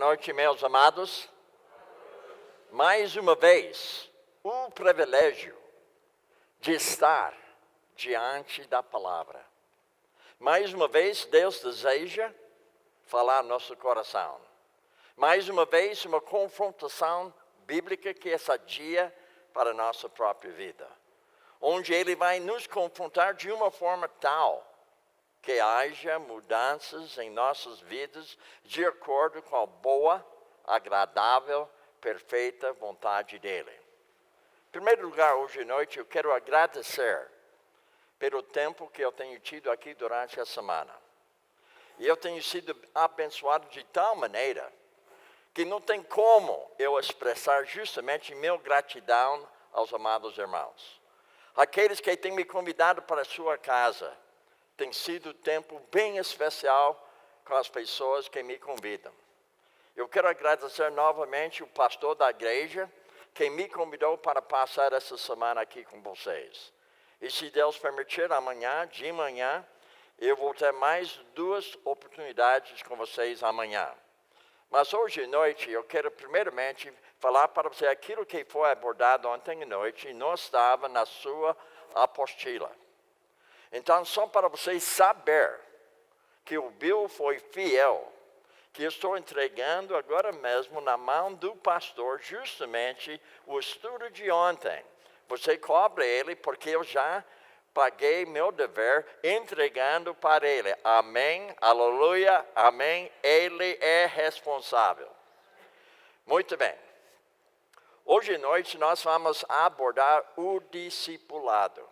noite, meus amados. Mais uma vez, o privilégio de estar diante da palavra. Mais uma vez, Deus deseja falar no nosso coração. Mais uma vez, uma confrontação bíblica que é sadia para a nossa própria vida. Onde Ele vai nos confrontar de uma forma tal que haja mudanças em nossas vidas de acordo com a boa, agradável, perfeita vontade dEle. Em primeiro lugar, hoje à noite, eu quero agradecer pelo tempo que eu tenho tido aqui durante a semana. E eu tenho sido abençoado de tal maneira que não tem como eu expressar justamente minha gratidão aos amados irmãos. Aqueles que têm me convidado para a sua casa, tem sido um tempo bem especial com as pessoas que me convidam. Eu quero agradecer novamente o pastor da igreja que me convidou para passar essa semana aqui com vocês. E se Deus permitir, amanhã, de manhã, eu vou ter mais 2 oportunidades com vocês amanhã. Mas hoje à noite eu quero primeiramente falar para você aquilo que foi abordado ontem à noite e não estava na sua apostila. Então, só para vocês saberem que o Bill foi fiel, que eu estou entregando agora mesmo na mão do pastor justamente o estudo de ontem. Você cobra ele porque eu já paguei meu dever entregando para ele. Amém, aleluia, amém. Ele é responsável. Muito bem. Hoje à noite nós vamos abordar o discipulado.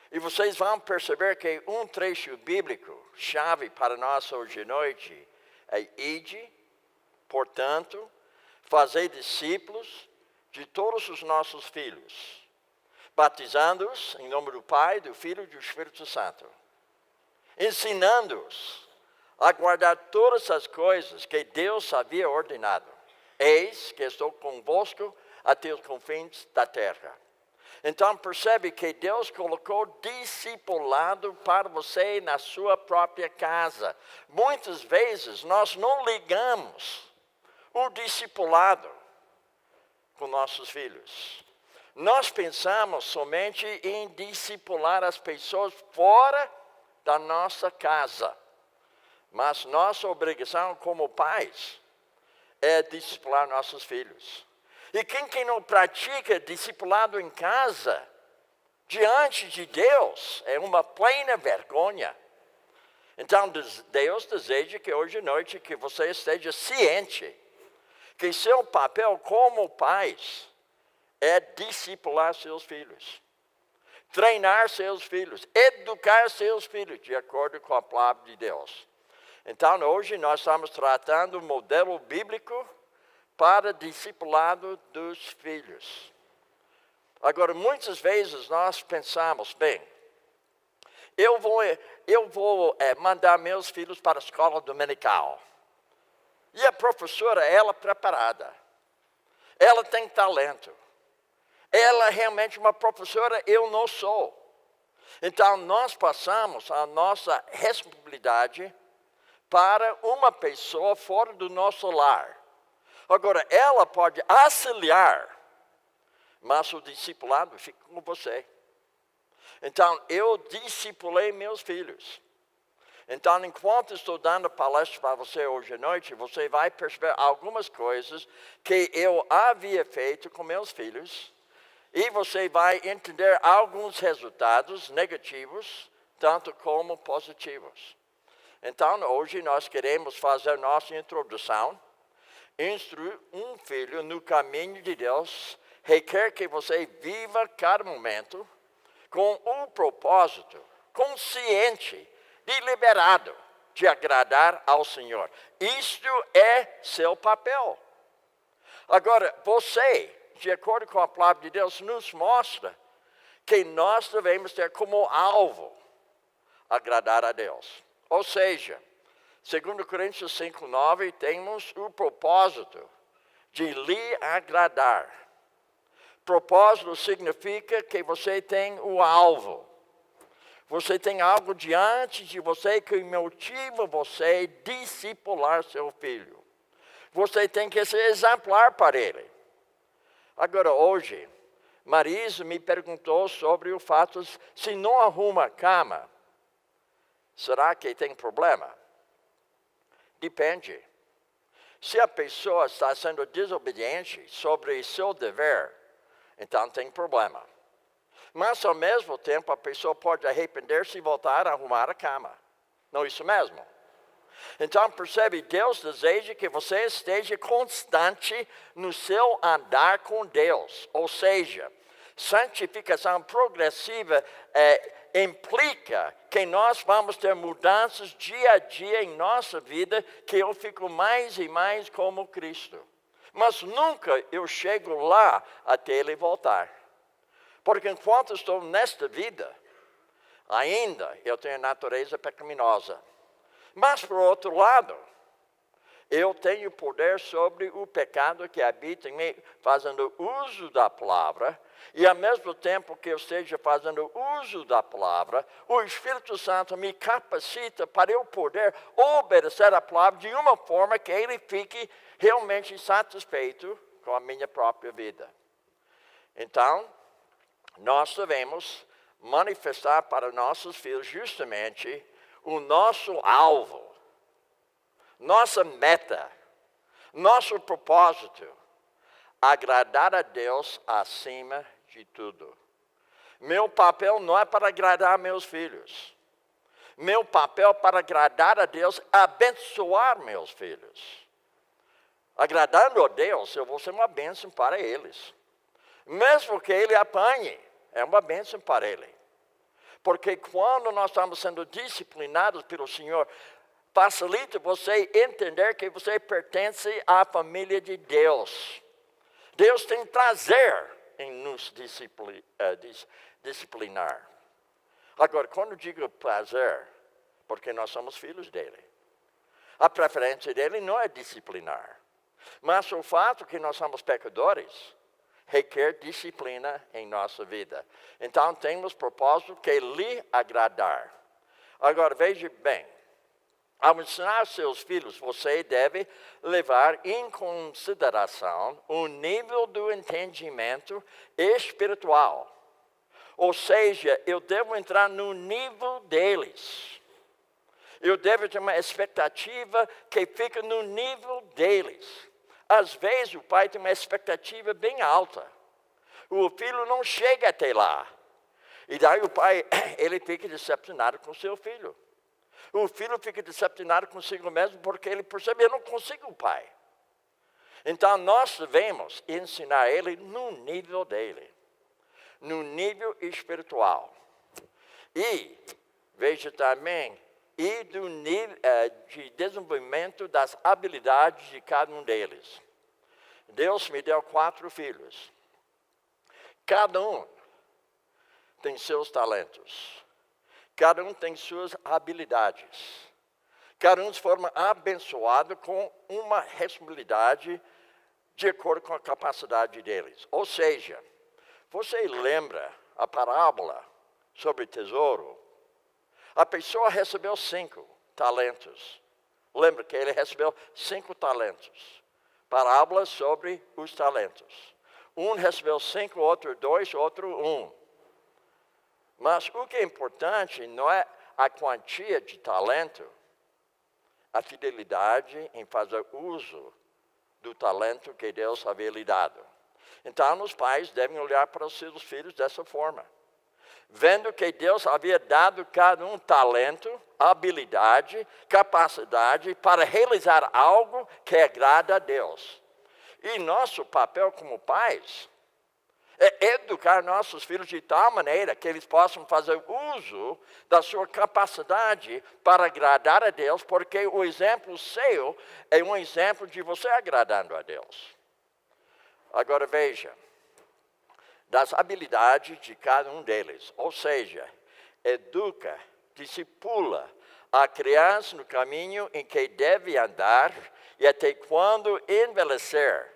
E vocês vão perceber que um trecho bíblico chave para nós hoje à noite é: ide, portanto, fazei discípulos de todos os nossos filhos, batizando-os em nome do Pai, do Filho e do Espírito Santo, ensinando-os a guardar todas as coisas que Deus havia ordenado. Eis que estou convosco até os confins da terra. Então percebe que Deus colocou discipulado para você na sua própria casa. Muitas vezes nós não ligamos o discipulado com nossos filhos. Nós pensamos somente em discipular as pessoas fora da nossa casa. Mas nossa obrigação como pais é discipular nossos filhos. E quem não pratica discipulado em casa, diante de Deus, é uma plena vergonha. Então, Deus deseja que hoje à noite que você esteja ciente que seu papel como pais é discipular seus filhos, treinar seus filhos, educar seus filhos de acordo com a palavra de Deus. Então, hoje nós estamos tratando o modelo bíblico para discipulado dos filhos. Agora, muitas vezes nós pensamos, bem, eu vou mandar meus filhos para a escola dominical. E a professora, ela é preparada. Ela tem talento. Ela é realmente uma professora, eu não sou. Então, nós passamos a nossa responsabilidade para uma pessoa fora do nosso lar. Agora, ela pode auxiliar, mas o discipulado fica com você. Então, eu discipulei meus filhos. Então, enquanto estou dando palestra para você hoje à noite, você vai perceber algumas coisas que eu havia feito com meus filhos. E você vai entender alguns resultados negativos, tanto como positivos. Então, hoje nós queremos fazer nossa introdução. Instruir um filho no caminho de Deus requer que você viva cada momento com um propósito consciente, deliberado, de agradar ao Senhor. Isto é seu papel. Agora, você, de acordo com a palavra de Deus, nos mostra que nós devemos ter como alvo agradar a Deus. Ou seja, 2 Coríntios 5:9, temos o propósito de lhe agradar. Propósito significa que você tem o alvo. Você tem algo diante de você que motiva você a discipular seu filho. Você tem que ser exemplar para ele. Agora, hoje, Marisa me perguntou sobre o fato, se não arruma a cama, será que tem problema? Depende. Se a pessoa está sendo desobediente sobre seu dever, então tem problema. Mas, ao mesmo tempo, a pessoa pode arrepender-se e voltar a arrumar a cama. Não é isso mesmo? Então, percebe, Deus deseja que você esteja constante no seu andar com Deus. Ou seja, santificação progressiva implica que nós vamos ter mudanças dia a dia em nossa vida, que eu fico mais e mais como Cristo. Mas nunca eu chego lá até Ele voltar. Porque enquanto estou nesta vida, ainda eu tenho natureza pecaminosa. Mas, por outro lado, eu tenho poder sobre o pecado que habita em mim, fazendo uso da palavra, e ao mesmo tempo que eu esteja fazendo uso da palavra, o Espírito Santo me capacita para eu poder obedecer a palavra de uma forma que ele fique realmente satisfeito com a minha própria vida. Então, nós devemos manifestar para nossos filhos justamente o nosso alvo, nossa meta, nosso propósito, agradar a Deus acima de tudo. Meu papel não é para agradar meus filhos. Meu papel é para agradar a Deus, abençoar meus filhos. Agradando a Deus, eu vou ser uma bênção para eles. Mesmo que ele apanhe, é uma bênção para ele. Porque quando nós estamos sendo disciplinados pelo Senhor, facilita você entender que você pertence à família de Deus. Deus tem prazer em nos disciplinar. Agora, quando eu digo prazer, porque nós somos filhos dele. A preferência dele não é disciplinar. Mas o fato que nós somos pecadores requer disciplina em nossa vida. Então, temos propósito que lhe agradar. Agora, veja bem. Ao ensinar seus filhos, você deve levar em consideração o nível do entendimento espiritual. Ou seja, eu devo entrar no nível deles. Eu devo ter uma expectativa que fica no nível deles. Às vezes o pai tem uma expectativa bem alta. O filho não chega até lá. E daí o pai, ele fica decepcionado com seu filho. O filho fica decepcionado consigo mesmo porque ele percebe, eu não consigo o pai. Então nós devemos ensinar ele no nível dele. No nível espiritual. E, veja também, e do nível de desenvolvimento das habilidades de cada um deles. Deus me deu 4 filhos. Cada um tem seus talentos. Cada um tem suas habilidades. Cada um de forma abençoada com uma responsabilidade de acordo com a capacidade deles. Ou seja, você lembra a parábola sobre tesouro? A pessoa recebeu 5 talentos. Lembra que ele recebeu 5 talentos. Parábola sobre os talentos. Um recebeu 5, outro 2, outro 1. Mas o que é importante não é a quantia de talento, a fidelidade em fazer uso do talento que Deus havia lhe dado. Então, os pais devem olhar para os seus filhos dessa forma. Vendo que Deus havia dado cada um talento, habilidade, capacidade para realizar algo que agrada a Deus. E nosso papel como pais é educar nossos filhos de tal maneira que eles possam fazer uso da sua capacidade para agradar a Deus, porque o exemplo seu é um exemplo de você agradando a Deus. Agora veja. Das habilidades de cada um deles. Ou seja, educa, discipula a criança no caminho em que deve andar e até quando envelhecer,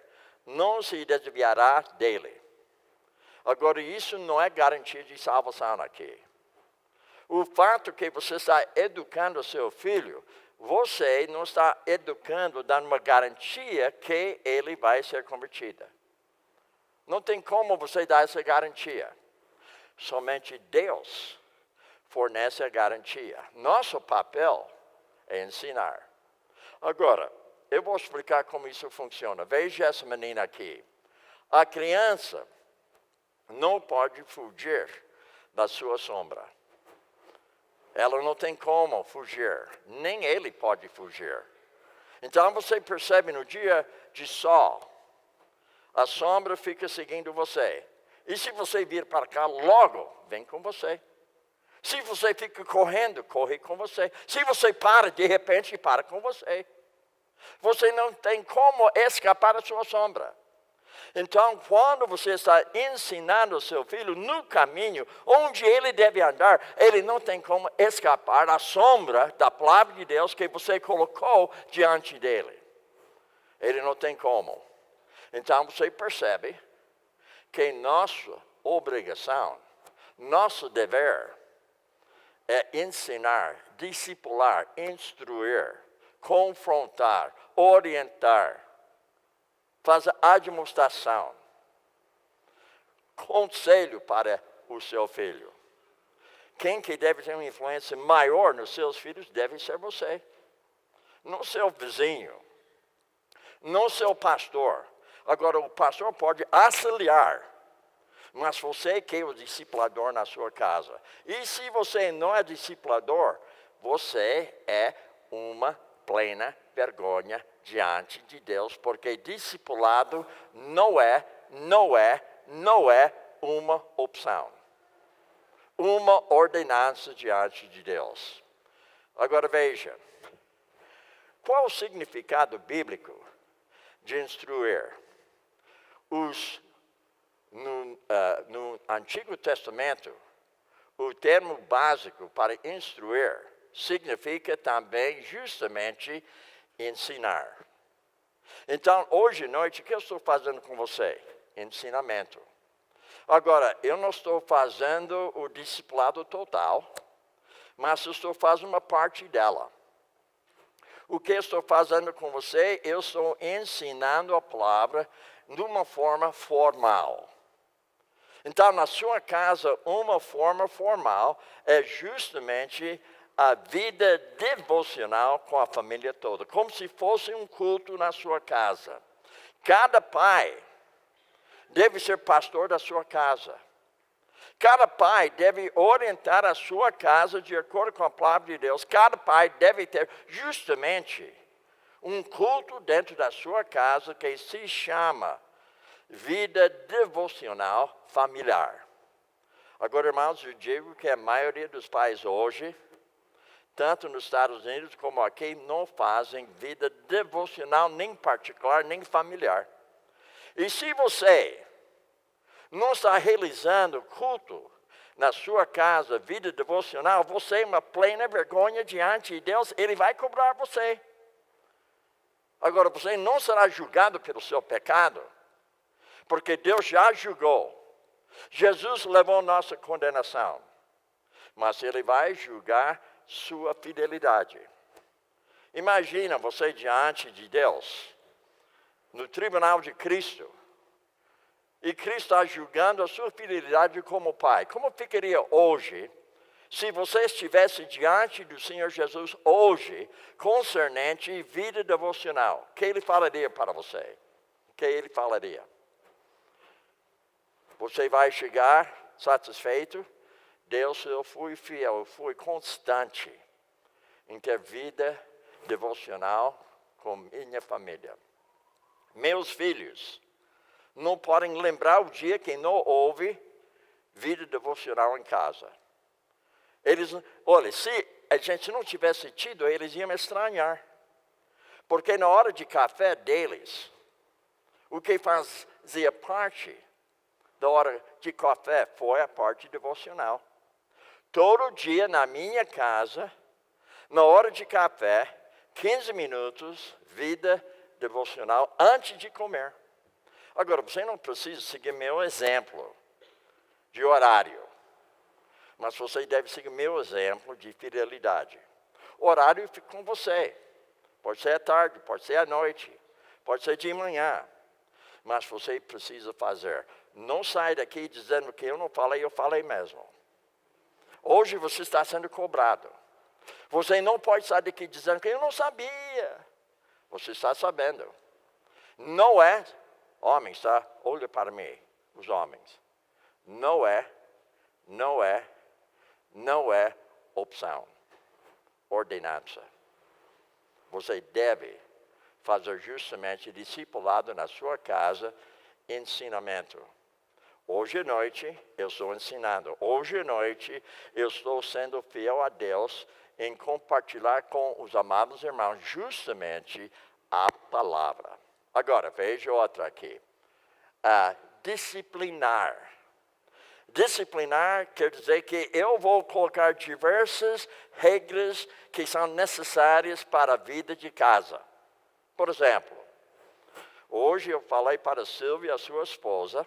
não se desviará dele. Agora, isso não é garantia de salvação aqui. O fato que você está educando o seu filho você não está educando, dando uma garantia que ele vai ser convertido. Não tem como você dar essa garantia. Somente Deus fornece a garantia. Nosso papel é ensinar. Agora, eu vou explicar como isso funciona. Veja essa menina aqui. A criança não pode fugir da sua sombra. Ela não tem como fugir, nem ele pode fugir. Então você percebe no dia de sol, a sombra fica seguindo você. E se você vir para cá, logo vem com você. Se você fica correndo, corre com você. Se você para, de repente para com você. Você não tem como escapar da sua sombra. Então, quando você está ensinando o seu filho no caminho onde ele deve andar, ele não tem como escapar da sombra da palavra de Deus que você colocou diante dele. Ele não tem como. Então, você percebe que nossa obrigação, nosso dever é ensinar, discipular, instruir, confrontar, orientar, fazer admoestação, conselho para o seu filho. Quem que deve ter uma influência maior nos seus filhos deve ser você. Não seu vizinho, não seu pastor. Agora, o pastor pode auxiliar, mas você que é o discipulador na sua casa. E se você não é discipulador, você é uma plena vergonha diante de Deus, porque discipulado não é uma opção. Uma ordenança diante de Deus. Agora veja, qual o significado bíblico de instruir? No Antigo Testamento, o termo básico para instruir significa também justamente ensinar. Então, hoje à noite, o que eu estou fazendo com você? Ensinamento. Agora, eu não estou fazendo o discipulado total, mas eu estou fazendo uma parte dela. O que eu estou fazendo com você? Eu estou ensinando a palavra de uma forma formal. Então, na sua casa, uma forma formal é justamente a vida devocional com a família toda, como se fosse um culto na sua casa. Cada pai deve ser pastor da sua casa. Cada pai deve orientar a sua casa de acordo com a palavra de Deus. Cada pai deve ter justamente um culto dentro da sua casa que se chama vida devocional familiar. Agora, irmãos, eu digo que a maioria dos pais hoje, tanto nos Estados Unidos como aqui, não fazem vida devocional, nem particular, nem familiar. E se você não está realizando culto na sua casa, vida devocional, você é uma plena vergonha diante de Deus, Ele vai cobrar você. Agora, você não será julgado pelo seu pecado, porque Deus já julgou. Jesus levou nossa condenação, mas Ele vai julgar sua fidelidade. Imagina você diante de Deus, no tribunal de Cristo, e Cristo está julgando a sua fidelidade como Pai. Como ficaria hoje, se você estivesse diante do Senhor Jesus hoje, concernente vida devocional? O que Ele falaria para você? O que Ele falaria? Você vai chegar satisfeito? Deus, eu fui fiel, eu fui constante em ter vida devocional com minha família. Meus filhos não podem lembrar o dia que não houve vida devocional em casa. Olha, se a gente não tivesse tido, eles iam me estranhar. Porque na hora de café deles, o que fazia parte da hora de café foi a parte devocional. Todo dia na minha casa, na hora de café, 15 minutos, vida devocional antes de comer. Agora, você não precisa seguir meu exemplo de horário, mas você deve seguir meu exemplo de fidelidade. horário com você. Pode ser à tarde, pode ser à noite, pode ser de manhã. Mas você precisa fazer. Não sai daqui dizendo que eu não falei, eu falei mesmo. Hoje você está sendo cobrado. Você não pode sair daqui dizendo que eu não sabia. Você está sabendo. Não é, homens, tá? Olha para mim, os homens. Não é opção. Ordenança. Você deve fazer justamente discipulado na sua casa, ensinamento. Hoje à noite eu estou ensinando. Hoje à noite eu estou sendo fiel a Deus em compartilhar com os amados irmãos justamente a palavra. Agora, veja outra aqui. Disciplinar. Disciplinar quer dizer que eu vou colocar diversas regras que são necessárias para a vida de casa. Por exemplo, hoje eu falei para a Silvia, a sua esposa,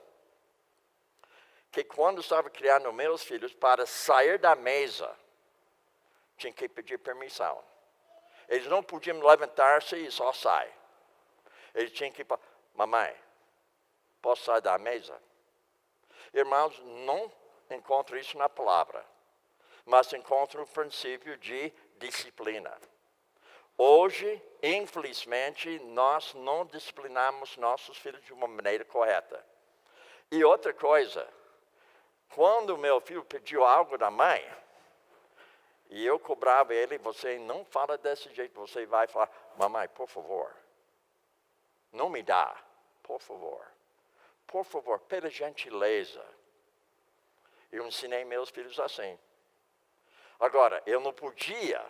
que quando estava criando meus filhos, para sair da mesa, tinha que pedir permissão. Eles não podiam levantar-se e só sair. Eles tinham que falar, mamãe, posso sair da mesa? Irmãos, não encontro isso na palavra, mas encontro o princípio de disciplina. Hoje, infelizmente, nós não disciplinamos nossos filhos de uma maneira correta. E outra coisa, quando meu filho pediu algo da mãe, e eu cobrava ele, você não fala desse jeito, você vai falar, mamãe, por favor, não me dá, por favor, pela gentileza. Eu ensinei meus filhos assim. Agora, eu não podia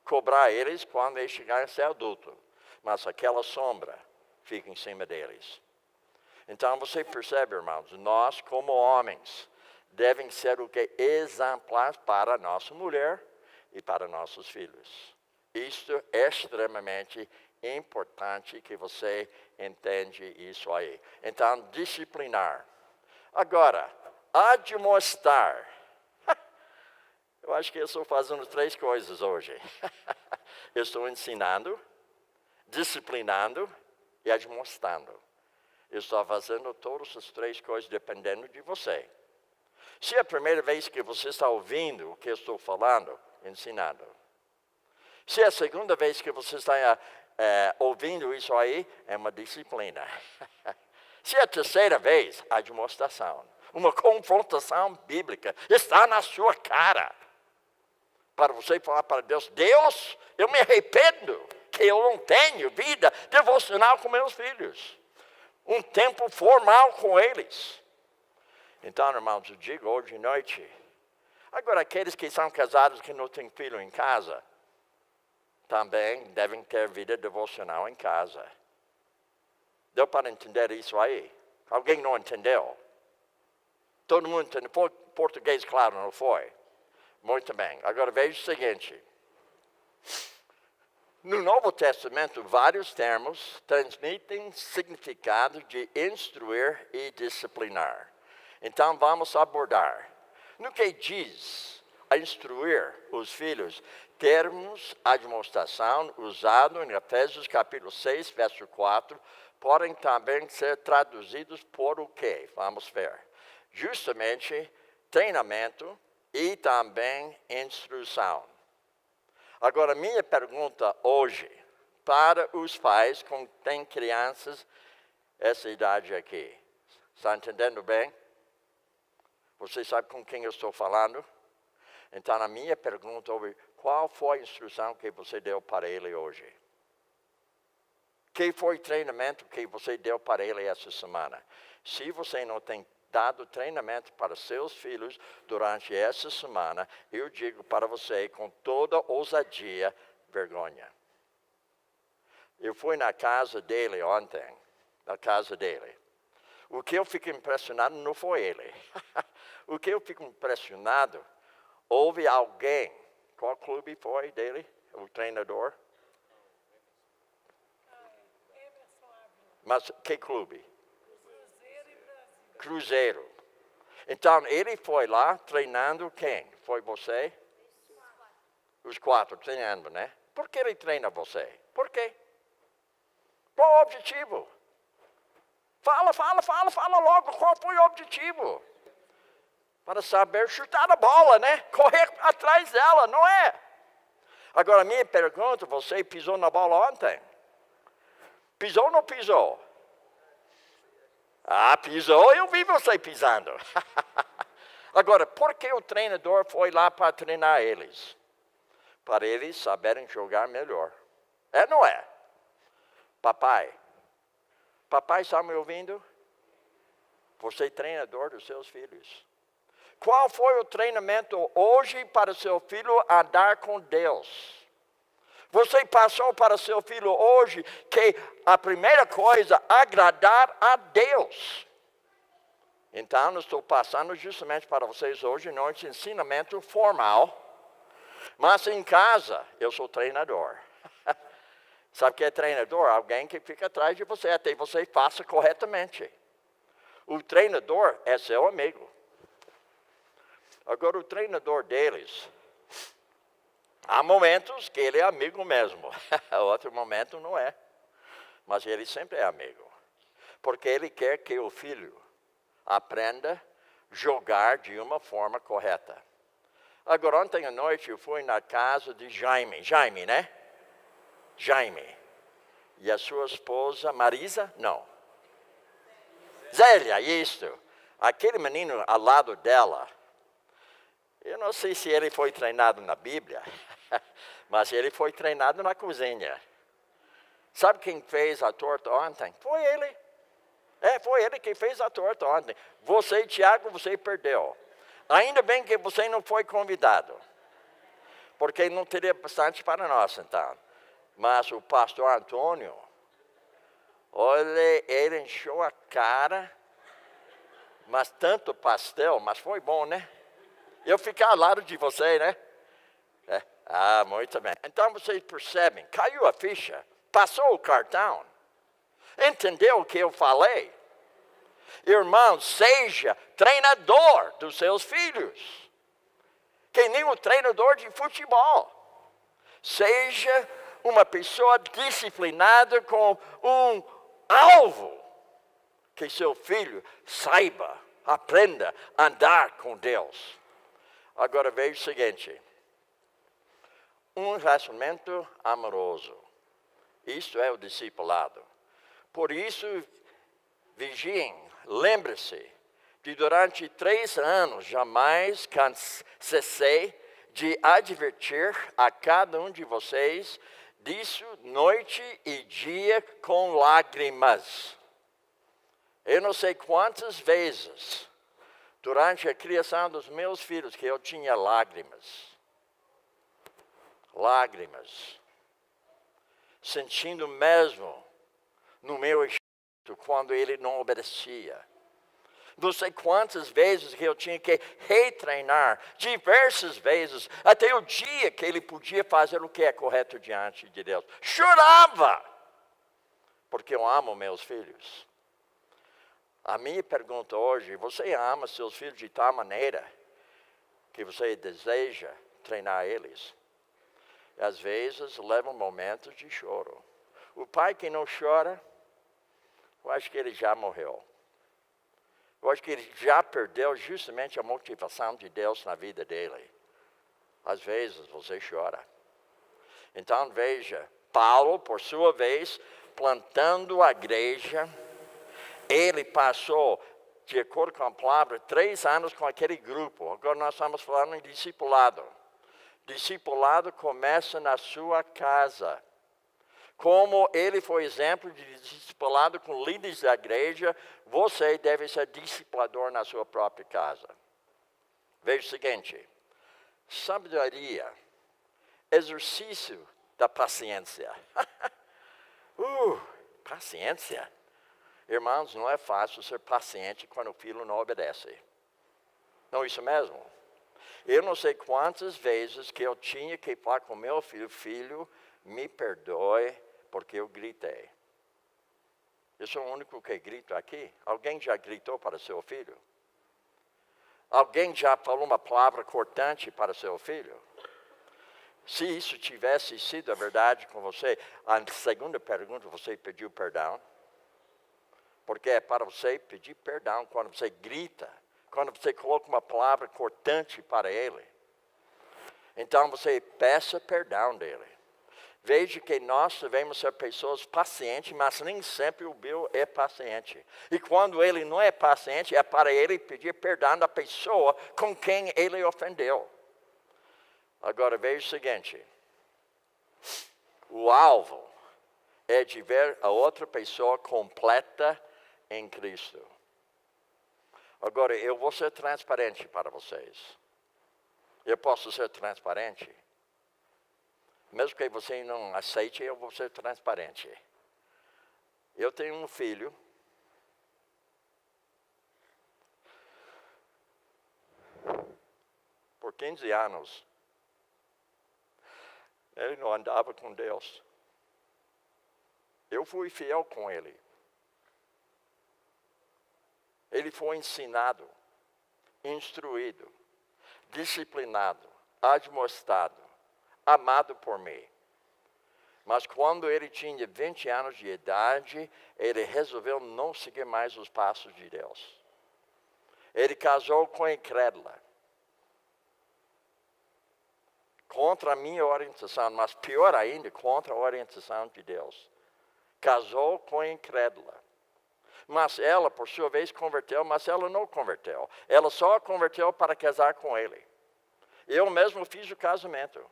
cobrar eles quando eles chegarem a ser adultos, mas aquela sombra fica em cima deles. Então você percebe, irmãos, nós como homens devem ser o que? Exemplares para a nossa mulher e para nossos filhos. Isto é extremamente importante que você entende isso aí. Então, disciplinar. Agora, admoestar. Eu acho que eu estou fazendo 3 coisas hoje. Eu estou ensinando, disciplinando e admoestando. Eu estou fazendo todas as 3 coisas dependendo de você. Se é a primeira vez que você está ouvindo o que eu estou falando, ensinando. Se é a segunda vez que você está ouvindo isso aí, é uma disciplina. Se é a terceira vez, a demonstração. Uma confrontação bíblica. Está na sua cara. Para você falar para Deus, Deus, eu me arrependo que eu não tenho vida devocional com meus filhos. Um tempo formal com eles. Então, irmãos, eu digo hoje à noite. Agora, aqueles que são casados que não têm filho em casa, também devem ter vida devocional em casa. Deu para entender isso aí? Alguém não entendeu? Todo mundo entendeu? Foi português, claro, não foi? Muito bem. Agora veja o seguinte. No Novo Testamento, vários termos transmitem significado de instruir e disciplinar. Então, vamos abordar. No que diz a instruir os filhos, termos admoestação usado em Efésios capítulo 6, verso 4, podem também ser traduzidos por o quê? Vamos ver. Justamente, treinamento e também instrução. Agora, minha pergunta hoje, para os pais que têm crianças, essa idade aqui. Está entendendo bem? Você sabe com quem eu estou falando? Então, a minha pergunta hoje, qual foi a instrução que você deu para ele hoje? Que foi o treinamento que você deu para ele essa semana? Se você não tem dado treinamento para seus filhos durante essa semana, eu digo para você com toda ousadia, vergonha. Eu fui na casa dele ontem, na casa dele. O que eu fico impressionado não foi ele. O que eu fico impressionado, houve alguém, qual clube foi dele, o treinador? Mas que clube? Cruzeiro. Então, ele foi lá treinando quem? Foi você? Os 4 treinando, né? Por que ele treina você? Por quê? Qual o objetivo? Fala logo qual foi o objetivo. Para saber chutar a bola, né? Correr atrás dela, não é? Agora, minha pergunta, você pisou na bola ontem? Pisou ou não pisou? Ah, pisou, eu vi você pisando. Agora, por que o treinador foi lá para treinar eles? Para eles saberem jogar melhor. É, não é? Papai está me ouvindo? Você é treinador dos seus filhos. Qual foi o treinamento hoje para seu filho andar com Deus? Você passou para seu filho hoje que a primeira coisa, agradar a Deus. Então, eu estou passando justamente para vocês hoje, não esse ensinamento formal, mas em casa, eu sou treinador. Sabe o que é treinador? Alguém que fica atrás de você, até você faça corretamente. O treinador é seu amigo. Agora, o treinador deles, há momentos que ele é amigo mesmo, outro momento não é. Mas ele sempre é amigo. Porque ele quer que o filho aprenda a jogar de uma forma correta. Agora, ontem à noite eu fui na casa de Jaime, né? Jaime. E a sua esposa, Marisa? Não. Zélia, isso. Aquele menino ao lado dela, eu não sei se ele foi treinado na Bíblia, mas ele foi treinado na cozinha. Sabe quem fez a torta ontem? Foi ele. Foi ele que fez a torta ontem. Você, Tiago, você perdeu. Ainda bem que você não foi convidado. Porque não teria bastante para nós, então. Mas o pastor Antônio, olha, ele encheu a cara. Mas tanto pastel, mas foi bom, né? Eu ficar ao lado de você, né? Muito bem. Então vocês percebem, caiu a ficha, passou o cartão. Entendeu o que eu falei? Irmão, seja treinador dos seus filhos. Que nem o treinador de futebol. Seja uma pessoa disciplinada com um alvo. Que seu filho saiba, aprenda a andar com Deus. Agora veja o seguinte. Um relacionamento amoroso. Isso é o discipulado. Por isso, vigiem, lembre-se, de durante 3 anos, jamais cessei de advertir a cada um de vocês disso noite e dia com lágrimas. Eu não sei quantas vezes, durante a criação dos meus filhos, que eu tinha lágrimas. Lágrimas. Sentindo mesmo no meu espírito quando ele não obedecia. Não sei quantas vezes que eu tinha que retreinar, diversas vezes, até o dia que ele podia fazer o que é correto diante de Deus. Chorava, porque eu amo meus filhos. A minha pergunta hoje, você ama seus filhos de tal maneira que você deseja treinar eles? Às vezes levam momentos de choro. O pai que não chora, eu acho que ele já morreu. Eu acho que ele já perdeu justamente a motivação de Deus na vida dele. Às vezes você chora. Então veja, Paulo, por sua vez, plantando a igreja, ele passou, de acordo com a palavra, 3 anos com aquele grupo. Agora nós estamos falando em discipulado. Discipulado começa na sua casa. Como ele foi exemplo de discipulado com líderes da igreja, você deve ser discipulador na sua própria casa. Veja o seguinte, sabedoria, exercício da paciência. Paciência. Irmãos, não é fácil ser paciente quando o filho não obedece. Não é isso mesmo? Eu não sei quantas vezes que eu tinha que falar com meu filho, me perdoe porque eu gritei. Eu sou o único que grito aqui. Alguém já gritou para seu filho? Alguém já falou uma palavra cortante para seu filho? Se isso tivesse sido a verdade com você, a segunda pergunta, você pediu perdão? Porque é para você pedir perdão quando você grita, quando você coloca uma palavra cortante para ele. Então você peça perdão dele. Veja que nós devemos ser pessoas pacientes, mas nem sempre o Bill é paciente. E quando ele não é paciente, é para ele pedir perdão da pessoa com quem ele ofendeu. Agora veja o seguinte. O alvo é de ver a outra pessoa completa em Cristo. Agora, eu vou ser transparente para vocês. Eu posso ser transparente. Mesmo que você não aceite, eu vou ser transparente. Eu tenho um filho. Por 15 anos. Ele não andava com Deus. Eu fui fiel com ele. Ele foi ensinado, instruído, disciplinado, admoestado, amado por mim. Mas quando ele tinha 20 anos de idade, ele resolveu não seguir mais os passos de Deus. Ele casou com a incrédula. Contra a minha orientação, mas pior ainda, contra a orientação de Deus. Casou com a incrédula. Mas ela, por sua vez, converteu, mas ela não converteu. Ela só converteu para casar com ele. Eu mesmo fiz o casamento.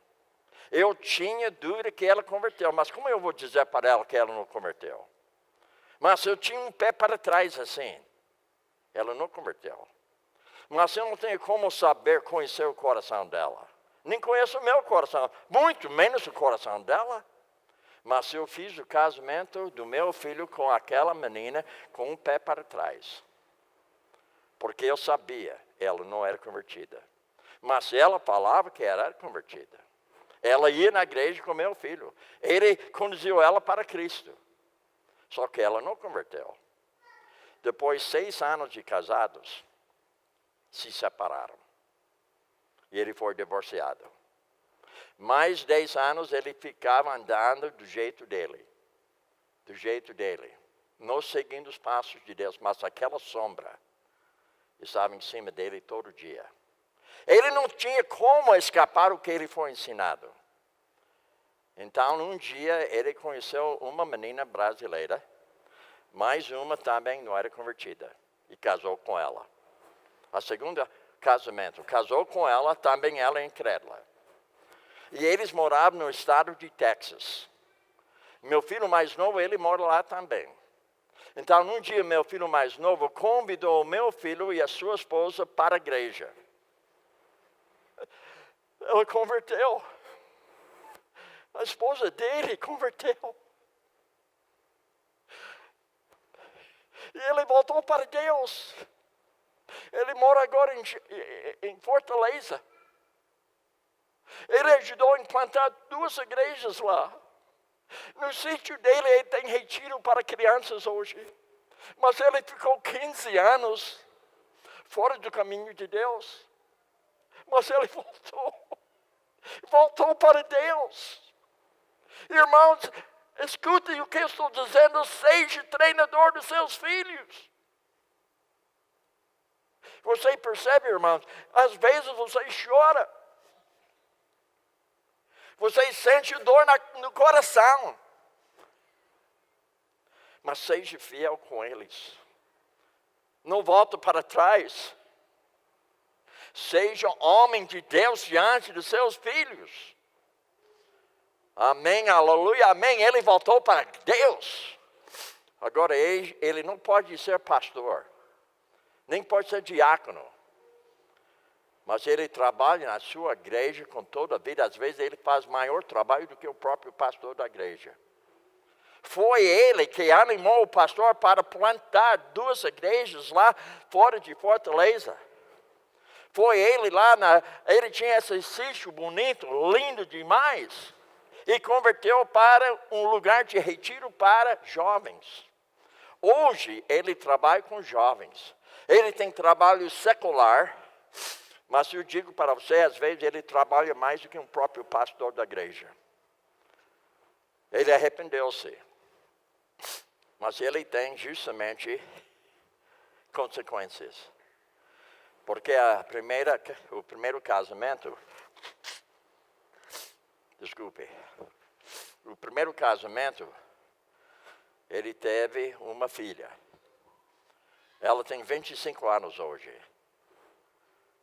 Eu tinha dúvida que ela converteu, mas como eu vou dizer para ela que ela não converteu? Mas eu tinha um pé para trás assim. Ela não converteu. Mas eu não tenho como saber, conhecer o coração dela. Nem conheço o meu coração, muito menos o coração dela. Mas eu fiz o casamento do meu filho com aquela menina com um pé para trás. Porque eu sabia, ela não era convertida. Mas ela falava que era convertida. Ela ia na igreja com meu filho. Ele conduziu ela para Cristo. Só que ela não converteu. Depois de 6 anos de casados, se separaram. E ele foi divorciado. Mais 10 anos ele ficava andando do jeito dele. Do jeito dele. Não seguindo os passos de Deus, mas aquela sombra estava em cima dele todo dia. Ele não tinha como escapar o que ele foi ensinado. Então, um dia, ele conheceu uma menina brasileira, mais uma também não era convertida, e casou com ela. A segunda casamento, casou com ela, também ela é incrédula. E eles moravam no estado de Texas. Meu filho mais novo, ele mora lá também. Então, um dia, meu filho mais novo convidou o meu filho e a sua esposa para a igreja. Ela converteu. A esposa dele converteu. E ele voltou para Deus. Ele mora agora em Fortaleza. Ele ajudou a implantar 2 igrejas lá. No sítio dele, ele tem retiro para crianças hoje. Mas ele ficou 15 anos fora do caminho de Deus. Mas ele voltou para Deus. Irmãos, escutem o que eu estou dizendo, seja treinador dos seus filhos. Você percebe, irmãos, às vezes você chora. Você sente dor no coração. Mas seja fiel com eles. Não volte para trás. Seja homem de Deus diante dos seus filhos. Amém, aleluia, amém. Ele voltou para Deus. Agora ele não pode ser pastor. Nem pode ser diácono. Mas ele trabalha na sua igreja com toda a vida. Às vezes ele faz maior trabalho do que o próprio pastor da igreja. Foi ele que animou o pastor para plantar 2 igrejas lá fora de Fortaleza. Foi ele lá, ele tinha esse sítio bonito, lindo demais. E converteu para um lugar de retiro para jovens. Hoje ele trabalha com jovens. Ele tem trabalho secular. Mas eu digo para você, às vezes ele trabalha mais do que um próprio pastor da igreja. Ele arrependeu-se. Mas ele tem justamente consequências. Porque o primeiro casamento, o primeiro casamento, ele teve uma filha. Ela tem 25 anos hoje.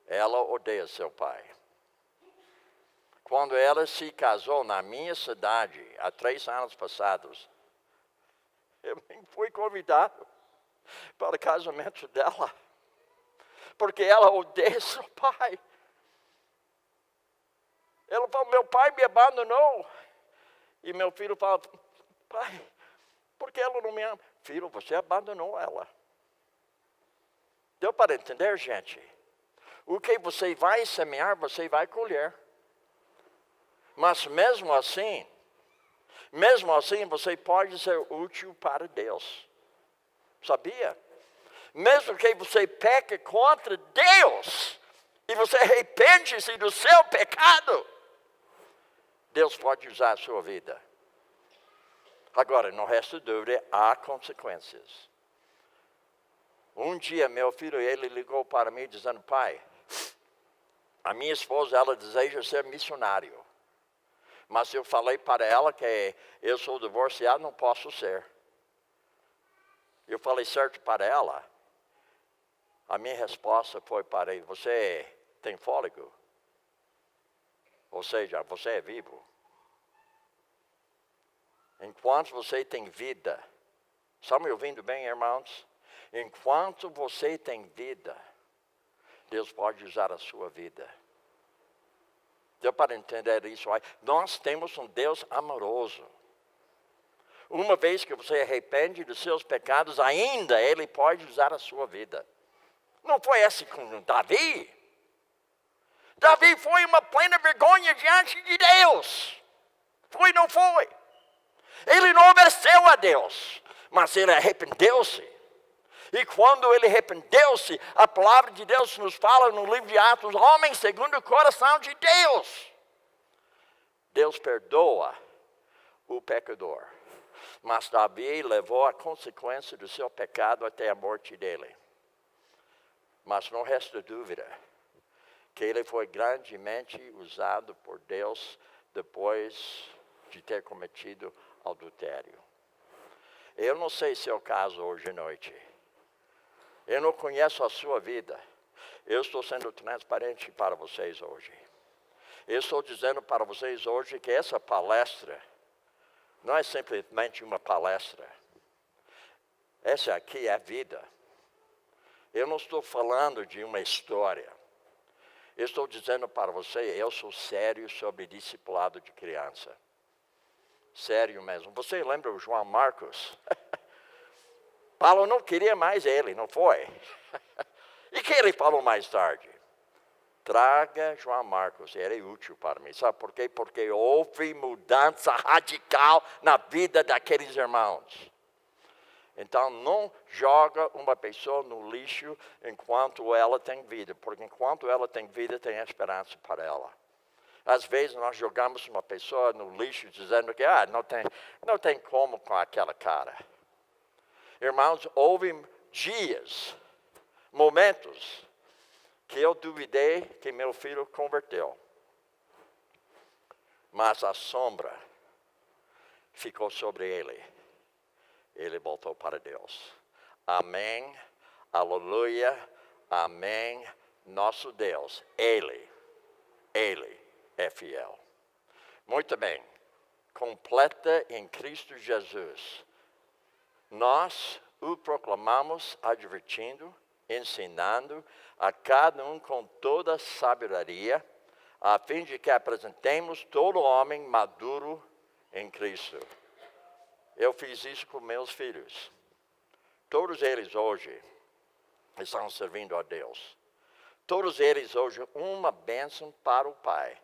Ela odeia seu pai. Quando ela se casou na minha cidade, há 3 anos passados, eu fui convidado para o casamento dela. Porque ela odeia seu pai. Ela falou, meu pai me abandonou. E meu filho fala, pai, por que ela não me ama? Filho, você abandonou ela. Deu para entender, gente? O que você vai semear, você vai colher. Mas mesmo assim, você pode ser útil para Deus. Sabia? Mesmo que você peque contra Deus, e você arrepende-se do seu pecado, Deus pode usar a sua vida. Agora, não resta dúvida, há consequências. Um dia, meu filho, ele ligou para mim dizendo, pai, a minha esposa, ela deseja ser missionário. Mas eu falei para ela que eu sou divorciado, não posso ser. Eu falei certo para ela. A minha resposta foi para ele, você tem fôlego? Ou seja, você é vivo. Enquanto você tem vida, estão me ouvindo bem, irmãos? Enquanto você tem vida, Deus pode usar a sua vida. Deu para entender isso aí? Nós temos um Deus amoroso. Uma vez que você arrepende dos seus pecados, ainda Ele pode usar a sua vida. Não foi assim com Davi. Davi foi uma plena vergonha diante de Deus. Foi, não foi? Ele não obedeceu a Deus, mas ele arrependeu-se. E quando ele arrependeu-se, a palavra de Deus nos fala no livro de Atos, homens segundo o coração de Deus. Deus perdoa o pecador. Mas Davi levou a consequência do seu pecado até a morte dele. Mas não resta dúvida que ele foi grandemente usado por Deus depois de ter cometido adultério. Eu não sei se é o caso hoje à noite. Eu não conheço a sua vida. Eu estou sendo transparente para vocês hoje. Eu estou dizendo para vocês hoje que essa palestra não é simplesmente uma palestra. Essa aqui é a vida. Eu não estou falando de uma história. Eu estou dizendo para você, eu sou sério sobre discipulado de criança. Sério mesmo. Você lembra o João Marcos? Paulo não queria mais ele, não foi? E que ele falou mais tarde? Traga João Marcos, ele é útil para mim. Sabe por quê? Porque houve mudança radical na vida daqueles irmãos. Então não joga uma pessoa no lixo enquanto ela tem vida. Porque enquanto ela tem vida, tem esperança para ela. Às vezes nós jogamos uma pessoa no lixo dizendo que não tem como com aquela cara. Irmãos, houve dias, momentos, que eu duvidei que meu filho converteu. Mas a sombra ficou sobre ele. Ele voltou para Deus. Amém, aleluia, amém. Nosso Deus, Ele é fiel. Muito bem, completa em Cristo Jesus. Nós o proclamamos advertindo, ensinando a cada um com toda sabedoria, a fim de que apresentemos todo homem maduro em Cristo. Eu fiz isso com meus filhos. Todos eles hoje estão servindo a Deus. Todos eles hoje uma bênção para o Pai.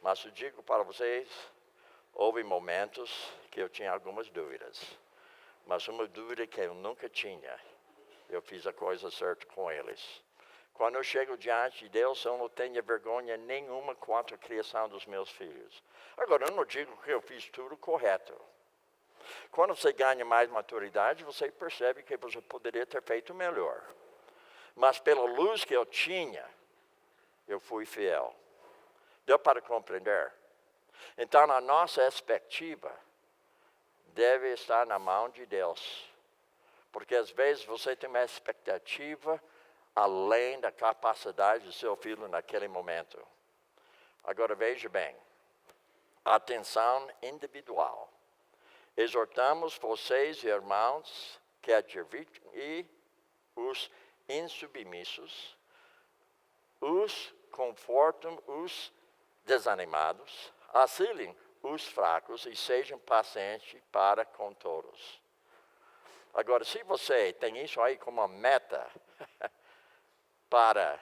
Mas eu digo para vocês, houve momentos que eu tinha algumas dúvidas. Mas uma dúvida que eu nunca tinha. Eu fiz a coisa certa com eles. Quando eu chego diante de Deus, eu não tenho vergonha nenhuma quanto à criação dos meus filhos. Agora, eu não digo que eu fiz tudo correto. Quando você ganha mais maturidade, você percebe que você poderia ter feito melhor. Mas pela luz que eu tinha, eu fui fiel. Deu para compreender? Então, a nossa expectativa deve estar na mão de Deus. Porque às vezes você tem uma expectativa além da capacidade do seu filho naquele momento. Agora veja bem, atenção individual. Exortamos vocês, irmãos, que advirtem os insubmissos, os confortam os desanimados, auxiliem os fracos e sejam pacientes para com todos. Agora, se você tem isso aí como uma meta para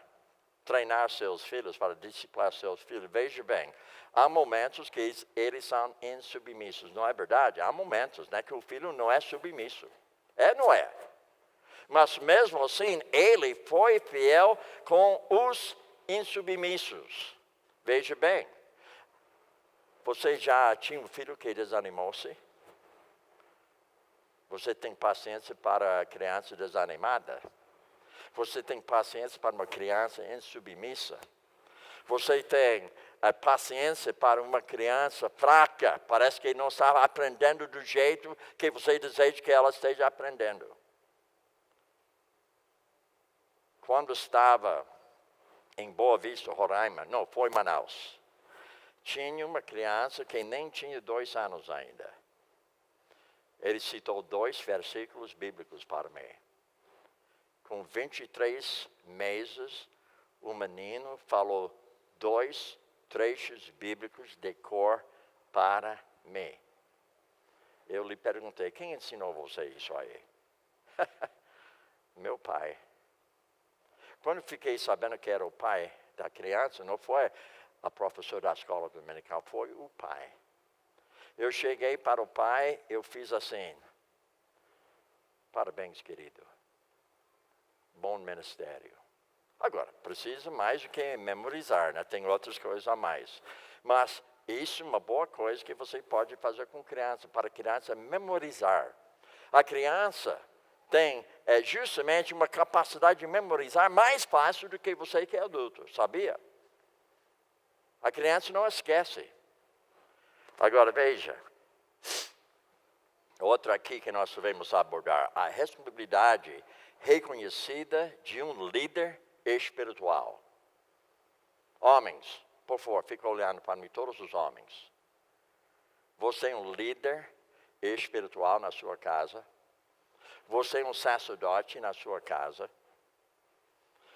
treinar seus filhos, para disciplinar seus filhos, veja bem, há momentos que eles são insubmissos, não é verdade? Há momentos, né, que o filho não é submisso. Não é? Mas mesmo assim, ele foi fiel com os insubmissos. Veja bem, você já tinha um filho que desanimou-se? Você tem paciência para a criança desanimada? Você tem paciência para uma criança insubmissa? Você tem paciência para uma criança fraca? Parece que não está aprendendo do jeito que você deseja que ela esteja aprendendo. Quando estava em Boa Vista, Roraima, não, foi Manaus, tinha uma criança que nem tinha 2 anos ainda. Ele citou 2 versículos bíblicos para mim. Com 23 meses, o menino falou 2 trechos bíblicos de cor para mim. Eu lhe perguntei, quem ensinou você isso aí? Meu pai. Quando fiquei sabendo que era o pai da criança, não foi a professora da escola dominical, foi o pai. Eu cheguei para o pai, eu fiz assim, parabéns, querido, bom ministério. Agora, precisa mais do que memorizar, né? Tem outras coisas a mais. Mas isso é uma boa coisa que você pode fazer com criança, para a criança memorizar. A criança tem justamente uma capacidade de memorizar mais fácil do que você que é adulto, sabia? A criança não esquece. Agora veja, outra aqui que nós devemos abordar, a responsabilidade reconhecida de um líder espiritual. Homens, por favor, fica olhando para mim, todos os homens. Você é um líder espiritual na sua casa. Você é um sacerdote na sua casa.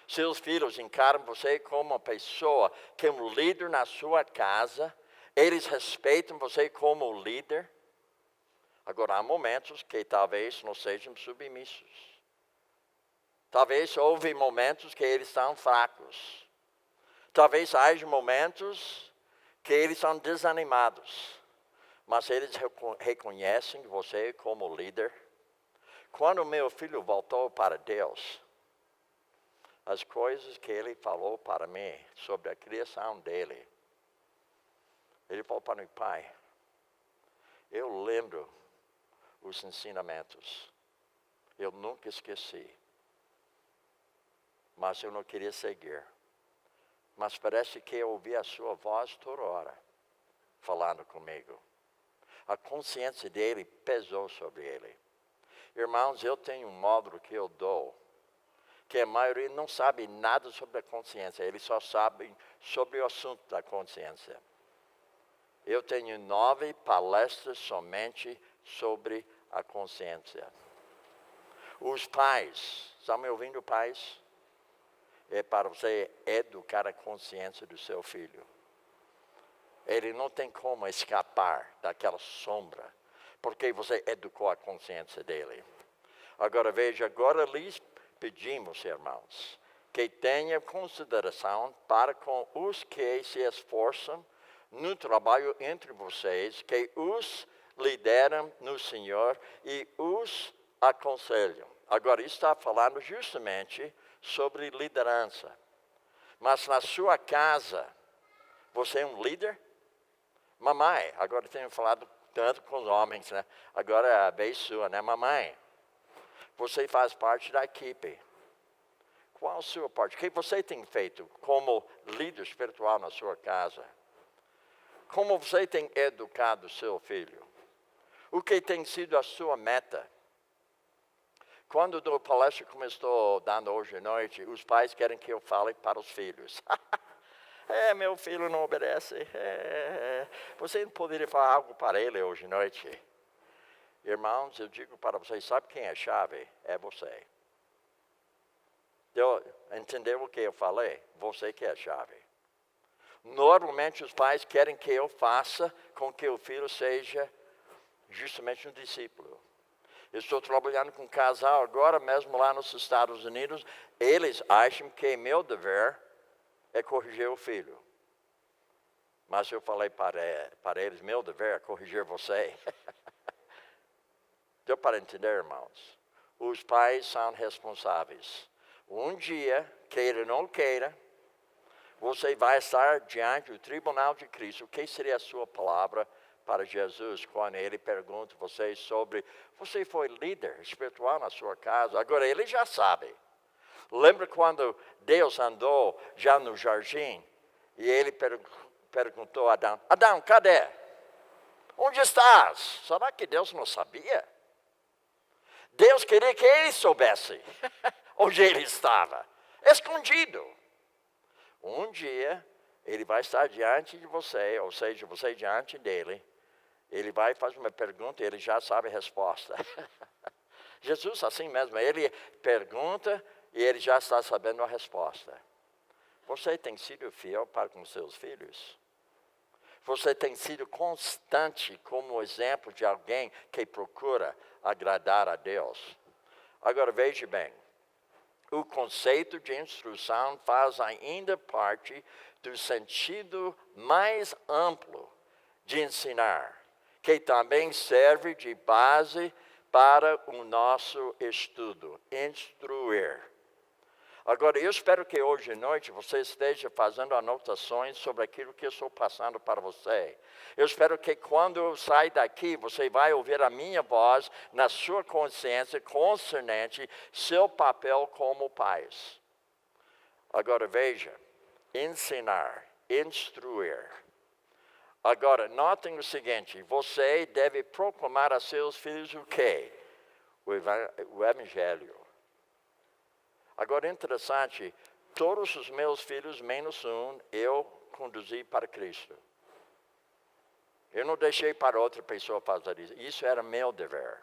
Seus filhos encaram você como uma pessoa que é um líder na sua casa. Eles respeitam você como líder. Agora, há momentos que talvez não sejam submissos. Talvez houve momentos que eles são fracos. Talvez haja momentos que eles são desanimados. Mas eles reconhecem você como líder. Quando meu filho voltou para Deus, as coisas que ele falou para mim sobre a criação dele, ele falou para mim, pai, eu lembro os ensinamentos. Eu nunca esqueci. Mas eu não queria seguir. Mas parece que eu ouvi a sua voz toda hora, falando comigo. A consciência dele pesou sobre ele. Irmãos, eu tenho um módulo que eu dou, que a maioria não sabe nada sobre a consciência, eles só sabem sobre o assunto da consciência. Eu tenho 9 palestras somente sobre a consciência. Os pais, estão me ouvindo, pais? É para você educar a consciência do seu filho. Ele não tem como escapar daquela sombra, porque você educou a consciência dele. Agora veja, agora lhes pedimos, irmãos, que tenha consideração para com os que se esforçam no trabalho entre vocês, que os lideram no Senhor e os aconselham. Agora, isso está falando justamente sobre liderança. Mas na sua casa, você é um líder? Mamãe, agora tenho falado tanto com os homens, né? Agora é a vez sua, né? Mamãe, você faz parte da equipe. Qual a sua parte? O que você tem feito como líder espiritual na sua casa? Como você tem educado seu filho? O que tem sido a sua meta? Quando dou palestra, como estou dando hoje à noite, os pais querem que eu fale para os filhos. Meu filho não obedece. Você não poderia falar algo para ele hoje à noite? Irmãos, eu digo para vocês, sabe quem é a chave? É você. Entendeu o que eu falei? Você que é a chave. Normalmente os pais querem que eu faça com que o filho seja justamente um discípulo. Eu estou trabalhando com um casal agora, mesmo lá nos Estados Unidos. Eles acham que meu dever é corrigir o filho. Mas eu falei para eles, meu dever é corrigir você. Deu para entender, irmãos? Os pais são responsáveis. Um dia, queira ou não queira, você vai estar diante do tribunal de Cristo. O que seria a sua palavra para Jesus quando ele pergunta a você sobre... Você foi líder espiritual na sua casa, agora ele já sabe. Lembra quando Deus andou já no jardim e ele perguntou a Adão, Adão, cadê? Onde estás? Será que Deus não sabia? Deus queria que ele soubesse onde ele estava, escondido. Um dia, ele vai estar diante de você, ou seja, você diante dele. Ele vai fazer uma pergunta e ele já sabe a resposta. Jesus, assim mesmo, ele pergunta e ele já está sabendo a resposta. Você tem sido fiel para com seus filhos? Você tem sido constante como exemplo de alguém que procura agradar a Deus? Agora veja bem, o conceito de instrução faz ainda parte do sentido mais amplo de ensinar, que também serve de base para o nosso estudo, instruir. Agora, eu espero que hoje à noite você esteja fazendo anotações sobre aquilo que eu estou passando para você. Eu espero que quando eu sair daqui, você vai ouvir a minha voz na sua consciência concernente seu papel como pais. Agora, veja, ensinar, instruir. Agora, notem o seguinte, você deve proclamar a seus filhos o quê? O Evangelho. Agora, interessante, todos os meus filhos, menos um, eu conduzi para Cristo. Eu não deixei para outra pessoa fazer isso. Isso era meu dever.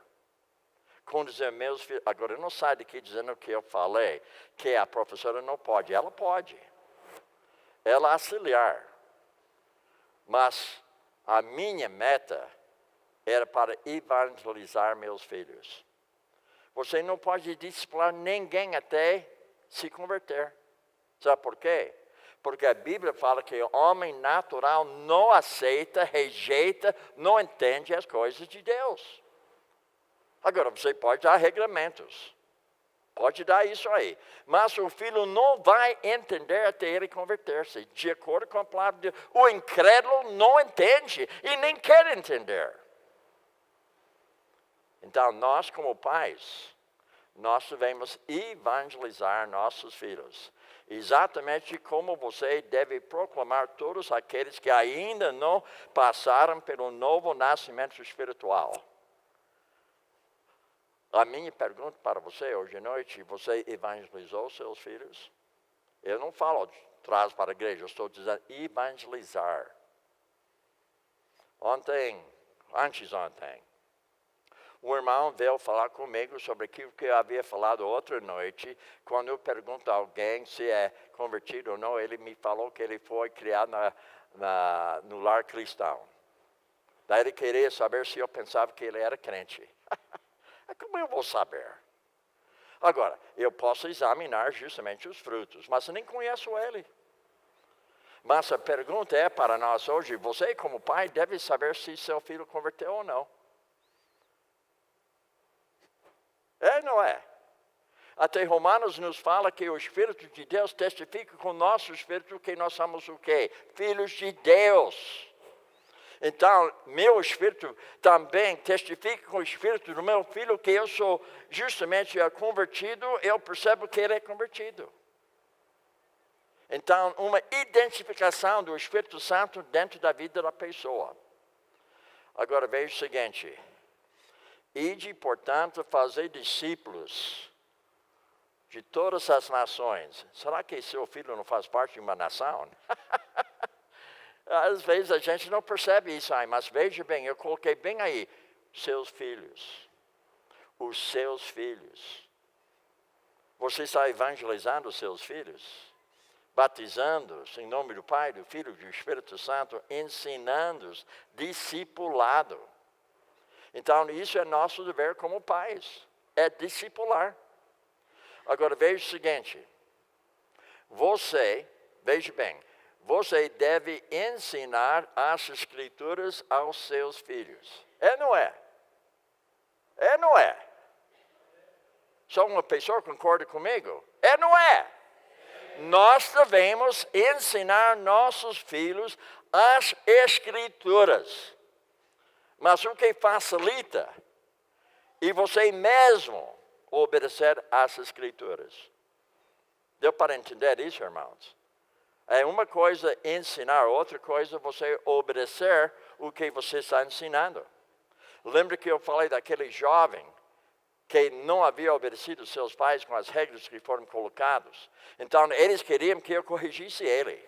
Conduzir meus filhos. Agora, eu não saio daqui dizendo que eu falei, que a professora não pode. Ela pode. Ela auxiliar. Mas a minha meta era para evangelizar meus filhos. Você não pode disciplinar ninguém até se converter. Sabe por quê? Porque a Bíblia fala que o homem natural não aceita, rejeita, não entende as coisas de Deus. Agora, você pode dar regramentos. Pode dar isso aí. Mas o filho não vai entender até ele converter-se. De acordo com a palavra de Deus. O incrédulo não entende e nem quer entender. Então, nós como pais, nós devemos evangelizar nossos filhos. Exatamente como você deve proclamar todos aqueles que ainda não passaram pelo novo nascimento espiritual. A minha pergunta para você hoje à noite, você evangelizou seus filhos? Eu não falo traz para a igreja, eu estou dizendo evangelizar. Antes ontem, um irmão veio falar comigo sobre aquilo que eu havia falado outra noite. Quando eu pergunto a alguém se é convertido ou não, ele me falou que ele foi criado no lar cristão. Daí ele queria saber se eu pensava que ele era crente. Como eu vou saber? Agora, eu posso examinar justamente os frutos, mas eu nem conheço ele. Mas a pergunta é para nós hoje, você como pai deve saber se seu filho converteu ou não. É ou não é? Até Romanos nos fala que o Espírito de Deus testifica com o nosso Espírito que nós somos o quê? Filhos de Deus. Então, meu Espírito também testifica com o Espírito do meu filho que eu sou justamente convertido, eu percebo que ele é convertido. Então, uma identificação do Espírito Santo dentro da vida da pessoa. Agora, veja o seguinte. Ide, portanto, fazer discípulos de todas as nações. Será que seu filho não faz parte de uma nação? Às vezes a gente não percebe isso aí, mas veja bem, eu coloquei bem aí, seus filhos. Os seus filhos. Você está evangelizando os seus filhos? Batizando-os em nome do Pai, do Filho e do Espírito Santo, ensinando-os, discipulado. Então, isso é nosso dever como pais, é discipular. Agora, veja o seguinte, veja bem, você deve ensinar as Escrituras aos seus filhos. É ou não é? É ou não é? Só uma pessoa concorda comigo? É ou não é? Nós devemos ensinar nossos filhos as Escrituras. Mas o que facilita? E você mesmo obedecer às Escrituras. Deu para entender isso, irmãos? É uma coisa ensinar, outra coisa você obedecer o que você está ensinando. Lembra que eu falei daquele jovem que não havia obedecido seus pais com as regras que foram colocadas. Então, eles queriam que eu corrigisse ele.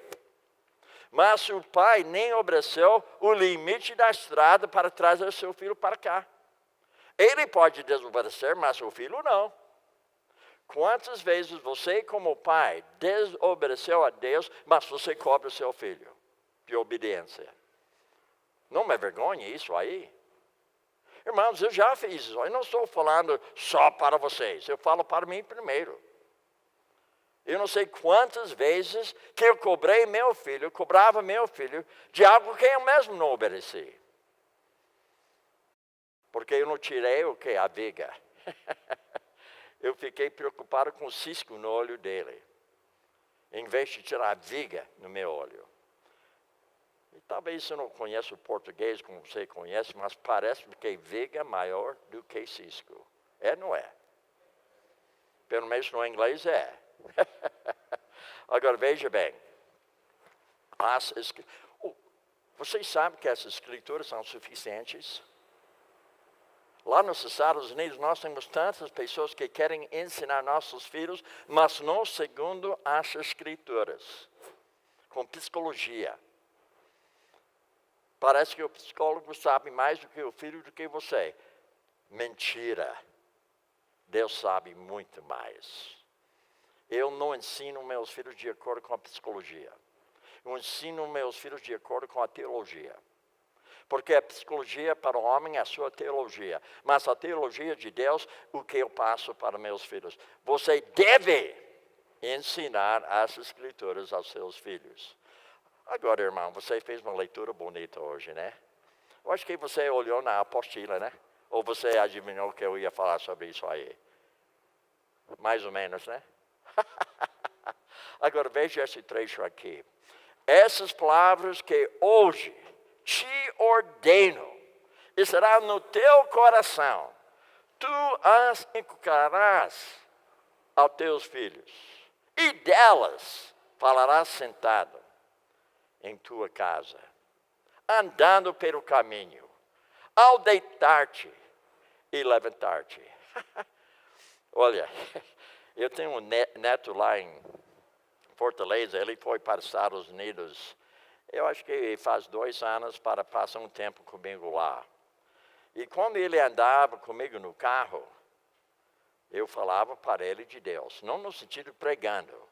Mas o pai nem obedeceu o limite da estrada para trazer seu filho para cá. Ele pode desobedecer, mas o filho não. Quantas vezes você, como pai, desobedeceu a Deus, mas você cobra o seu filho de obediência? Não me vergonha isso aí? Irmãos, eu já fiz isso. Eu não estou falando só para vocês. Eu falo para mim primeiro. Eu não sei quantas vezes que eu cobrava meu filho de algo que eu mesmo não obedeci. Porque eu não tirei o que? A viga. Eu fiquei preocupado com o cisco no olho dele. Em vez de tirar a viga no meu olho. E talvez você não conheça o português como você conhece, mas parece-me que viga é maior do que cisco. É ou não é? Pelo menos no inglês é. Agora veja bem. Vocês sabem que essas escrituras são suficientes? Lá nos Estados Unidos nós temos tantas pessoas que querem ensinar nossos filhos, mas não segundo as escrituras. Com psicologia. Parece que o psicólogo sabe mais do que o filho do que você. Mentira. Deus sabe muito mais. Eu não ensino meus filhos de acordo com a psicologia. Eu ensino meus filhos de acordo com a teologia. Porque a psicologia para o homem é a sua teologia. Mas a teologia de Deus, o que eu passo para meus filhos. Você deve ensinar as escrituras aos seus filhos. Agora, irmão, você fez uma leitura bonita hoje, né? Eu acho que você olhou na apostila, né? Ou você adivinhou que eu ia falar sobre isso aí? Mais ou menos, né? Agora, veja esse trecho aqui. Essas palavras que hoje te ordeno, estará no teu coração. Tu as inculcarás aos teus filhos. E delas falarás sentado em tua casa, andando pelo caminho, ao deitar-te e levantar-te. Olha, eu tenho um neto lá em Fortaleza, ele foi para os Estados Unidos, eu acho que faz 2 anos para passar um tempo comigo lá. E quando ele andava comigo no carro, eu falava para ele de Deus, não no sentido pregando.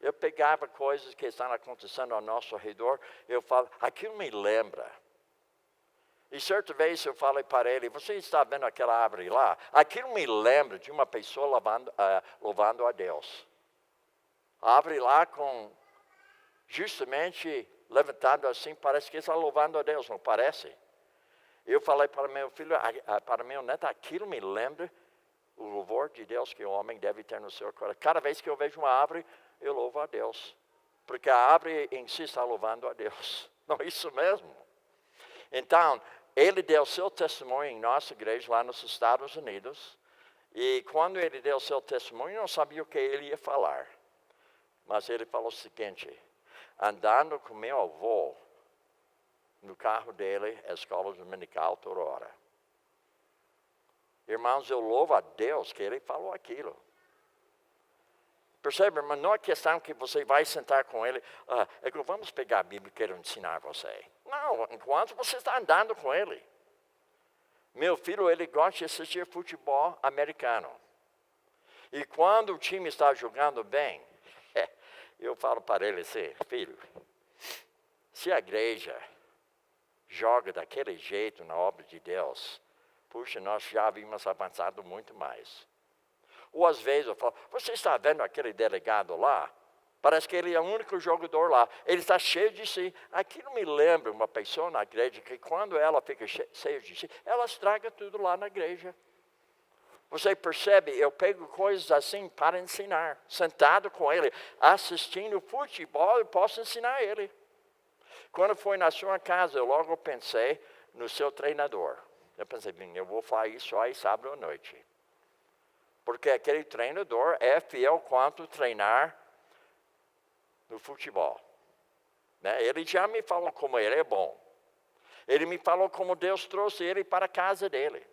Eu pegava coisas que estão acontecendo ao nosso redor, eu falo, aquilo me lembra. E certa vez eu falei para ele, você está vendo aquela árvore lá? Aquilo me lembra de uma pessoa louvando a Deus. A árvore lá com, justamente levantado assim, parece que está louvando a Deus, não parece? Eu falei para meu filho, para meu neto, aquilo me lembra o louvor de Deus que o homem deve ter no seu coração. Cada vez que eu vejo uma árvore, eu louvo a Deus. Porque a árvore em si está louvando a Deus. Não é isso mesmo? Então, ele deu seu testemunho em nossa igreja lá nos Estados Unidos. E quando ele deu seu testemunho, eu não sabia o que ele ia falar. Mas ele falou o seguinte: andando com meu avô, no carro dele, a escola dominical toda hora. Irmãos, eu louvo a Deus que ele falou aquilo. Percebe, irmão, não é questão que você vai sentar com ele, vamos pegar a Bíblia que eu quero ensinar você. Não, enquanto você está andando com ele. Meu filho, ele gosta de assistir futebol americano. E quando o time está jogando bem, eu falo para ele assim: filho, se a igreja joga daquele jeito na obra de Deus, puxa, nós já havíamos avançado muito mais. Ou às vezes eu falo: você está vendo aquele delegado lá? Parece que ele é o único jogador lá. Ele está cheio de si. Aquilo me lembra uma pessoa na igreja que quando ela fica cheia de si, ela estraga tudo lá na igreja. Você percebe? Eu pego coisas assim para ensinar. Sentado com ele, assistindo futebol, eu posso ensinar ele. Quando foi na sua casa, eu logo pensei no seu treinador. Eu pensei: bem, eu vou fazer isso aí sábado à noite. Porque aquele treinador é fiel quanto treinar no futebol. Né? Ele já me falou como ele é bom. Ele me falou como Deus trouxe ele para a casa dele.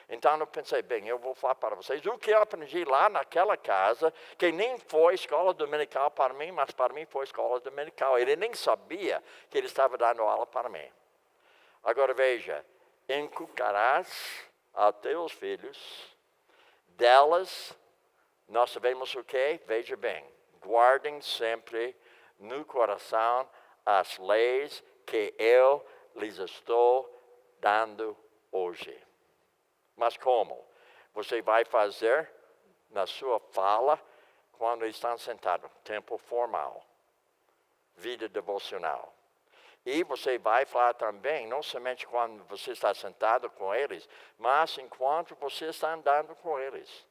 Então eu pensei: bem, eu vou falar para vocês o que eu aprendi lá naquela casa, que nem foi escola dominical para mim, mas para mim foi escola dominical. Ele nem sabia que ele estava dando aula para mim. Agora veja: inculcarás a teus filhos, delas nós sabemos o que? Veja bem, guardem sempre no coração as leis que eu lhes estou dando hoje. Mas como? Você vai fazer na sua fala quando estão sentados, tempo formal, vida devocional. E você vai falar também, não somente quando você está sentado com eles, mas enquanto você está andando com eles.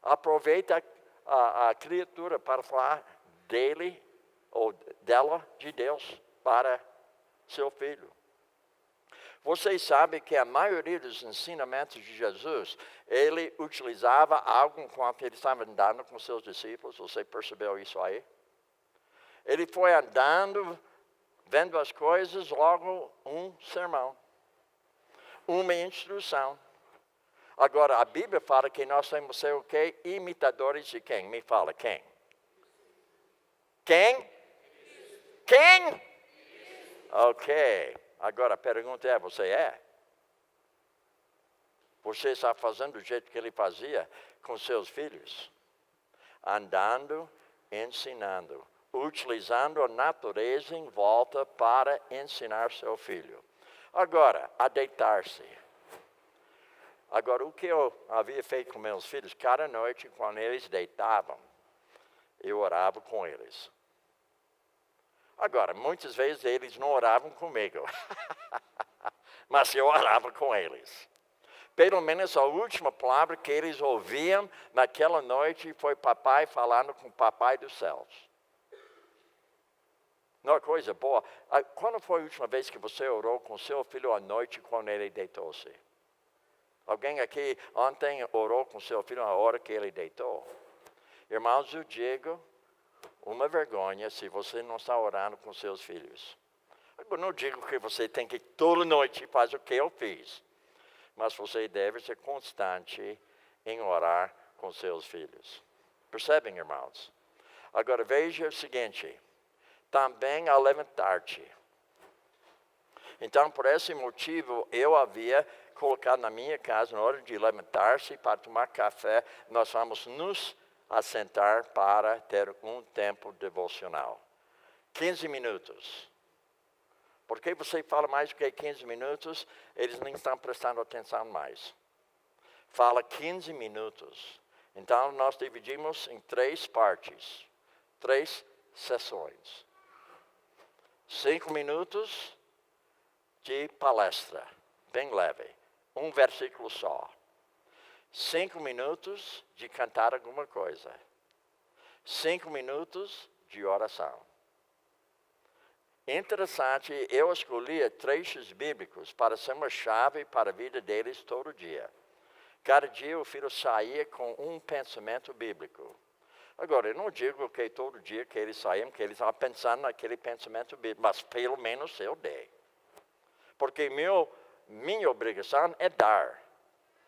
Aproveita a criatura para falar dele ou dela, de Deus, para seu filho. Vocês sabem que a maioria dos ensinamentos de Jesus, ele utilizava algo enquanto ele estava andando com seus discípulos. Você percebeu isso aí? Ele foi andando, vendo as coisas, logo um sermão, uma instrução. Agora, a Bíblia fala que nós temos que ser o quê? Imitadores de quem? Me fala, quem? Quem? Quem? Ok. Agora a pergunta é: você é? Você está fazendo do jeito que ele fazia com seus filhos? Andando, ensinando, utilizando a natureza em volta para ensinar seu filho. Agora, a deitar-se. Agora, o que eu havia feito com meus filhos, cada noite, quando eles deitavam, eu orava com eles. Agora, muitas vezes eles não oravam comigo, mas eu orava com eles. Pelo menos a última palavra que eles ouviam naquela noite foi papai falando com o papai dos céus. Não é coisa boa? Quando foi a última vez que você orou com seu filho à noite quando ele deitou-se? Alguém aqui ontem orou com seu filho na hora que ele deitou? Irmãos, eu digo, uma vergonha se você não está orando com seus filhos. Eu não digo que você tem que toda noite fazer o que eu fiz. Mas você deve ser constante em orar com seus filhos. Percebem, irmãos? Agora veja o seguinte. Também ao levantar-te. Então, por esse motivo, eu havia colocado na minha casa, na hora de levantar-se para tomar café, nós vamos nos assentar para ter um tempo devocional. 15 minutos. Porque você fala mais do que 15 minutos, eles nem estão prestando atenção mais. Fala 15 minutos. Então, nós dividimos em 3 partes. 3 sessões. 5 minutos de palestra, bem leve. Um versículo só. 5 minutos de cantar alguma coisa. 5 minutos de oração. Interessante, eu escolhi trechos bíblicos para ser uma chave para a vida deles todo dia. Cada dia o filho saía com um pensamento bíblico. Agora, eu não digo que todo dia que eles saíam, que eles estavam pensando naquele pensamento bíblico, mas pelo menos eu dei. Porque minha obrigação é dar.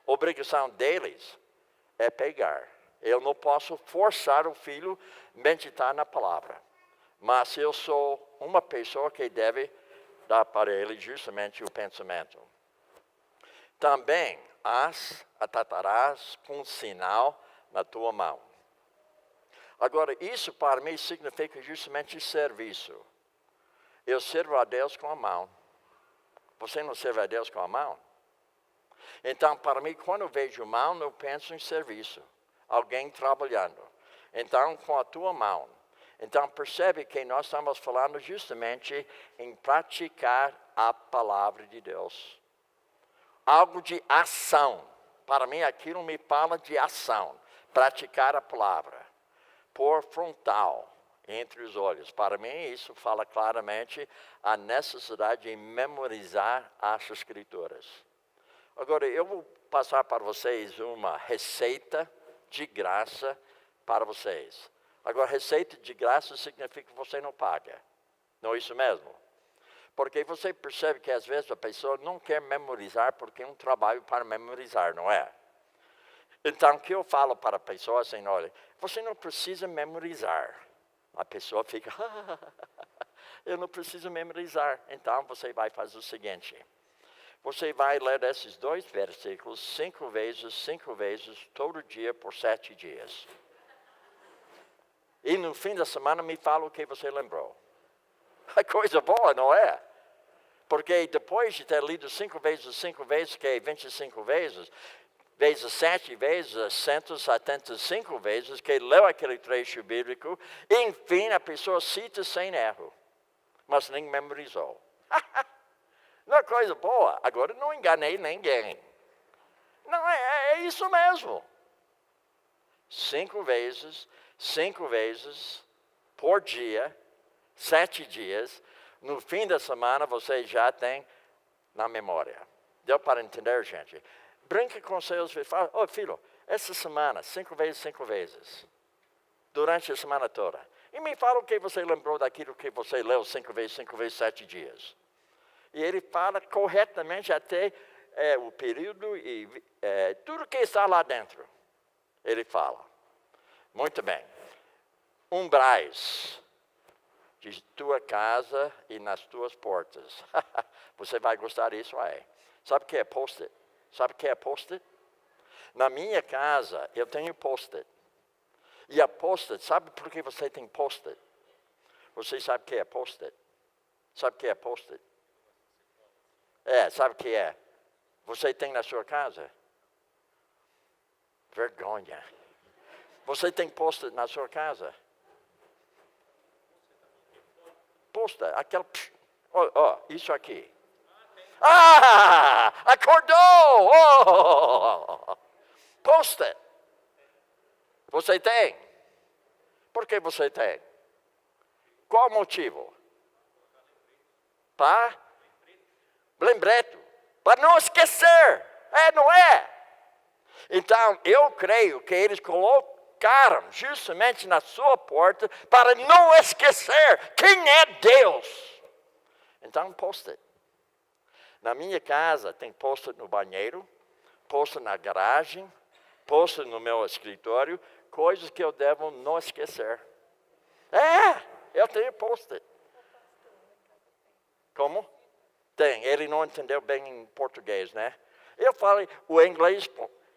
A obrigação deles é pegar. Eu não posso forçar o filho a meditar na palavra. Mas eu sou uma pessoa que deve dar para ele justamente o pensamento. Também as atarás com um sinal na tua mão. Agora, isso para mim significa justamente serviço. Eu sirvo a Deus com a mão. Você não serve a Deus com a mão? Então, para mim, quando eu vejo mão, eu penso em serviço. Alguém trabalhando. Então, com a tua mão. Então, percebe que nós estamos falando justamente em praticar a palavra de Deus. Algo de ação. Para mim, aquilo me fala de ação. Praticar a palavra. Por frontal, entre os olhos. Para mim, isso fala claramente a necessidade de memorizar as Escrituras. Agora, eu vou passar para vocês uma receita de graça para vocês. Agora, receita de graça significa que você não paga. Não é isso mesmo? Porque você percebe que às vezes a pessoa não quer memorizar porque é um trabalho para memorizar, não é? Então, o que eu falo para a pessoa assim, olha, você não precisa memorizar. A pessoa fica, eu não preciso memorizar. Então, você vai fazer o seguinte. Você vai ler esses 2 versículos 5 vezes, todo dia por 7 dias. E no fim da semana me fala o que você lembrou. É coisa boa, não é? Porque depois de ter lido 5 vezes, que é 25 vezes 7 vezes, 175 vezes, que leu aquele trecho bíblico, enfim, a pessoa cita sem erro, mas nem memorizou. Não é coisa boa. Agora, não enganei ninguém. Não, é isso mesmo. 5 vezes, por dia, 7 dias, no fim da semana você já tem na memória. Deu para entender, gente? Brinque com seus filhos. Fala, filho, essa semana, 5 vezes. Durante a semana toda. E me fala o que você lembrou daquilo que você leu 5 vezes, 7 dias. E ele fala corretamente até o período e tudo que está lá dentro. Ele fala. Muito bem. Umbrais de tua casa e nas tuas portas. Você vai gostar disso aí. Sabe o que é post-it? Sabe o que é post-it? Na minha casa, eu tenho post-it. E a post-it, sabe por que você tem post-it? Você sabe o que é post-it? Sabe o que é post-it? Sabe o que é? Você tem na sua casa? Vergonha. Você tem post-it na sua casa? Post-it, aquele... isso aqui. Acordou! Post-it. Você tem? Por que você tem? Qual o motivo? Para? Lembrete. Para não esquecer. Não é? Então, eu creio que eles colocaram justamente na sua porta para não esquecer quem é Deus. Então, post-it. Na minha casa tem post-it no banheiro, post-it na garagem, post-it no meu escritório, coisas que eu devo não esquecer. Eu tenho post-it. Como? Tem. Ele não entendeu bem em português, né? Eu falei o inglês,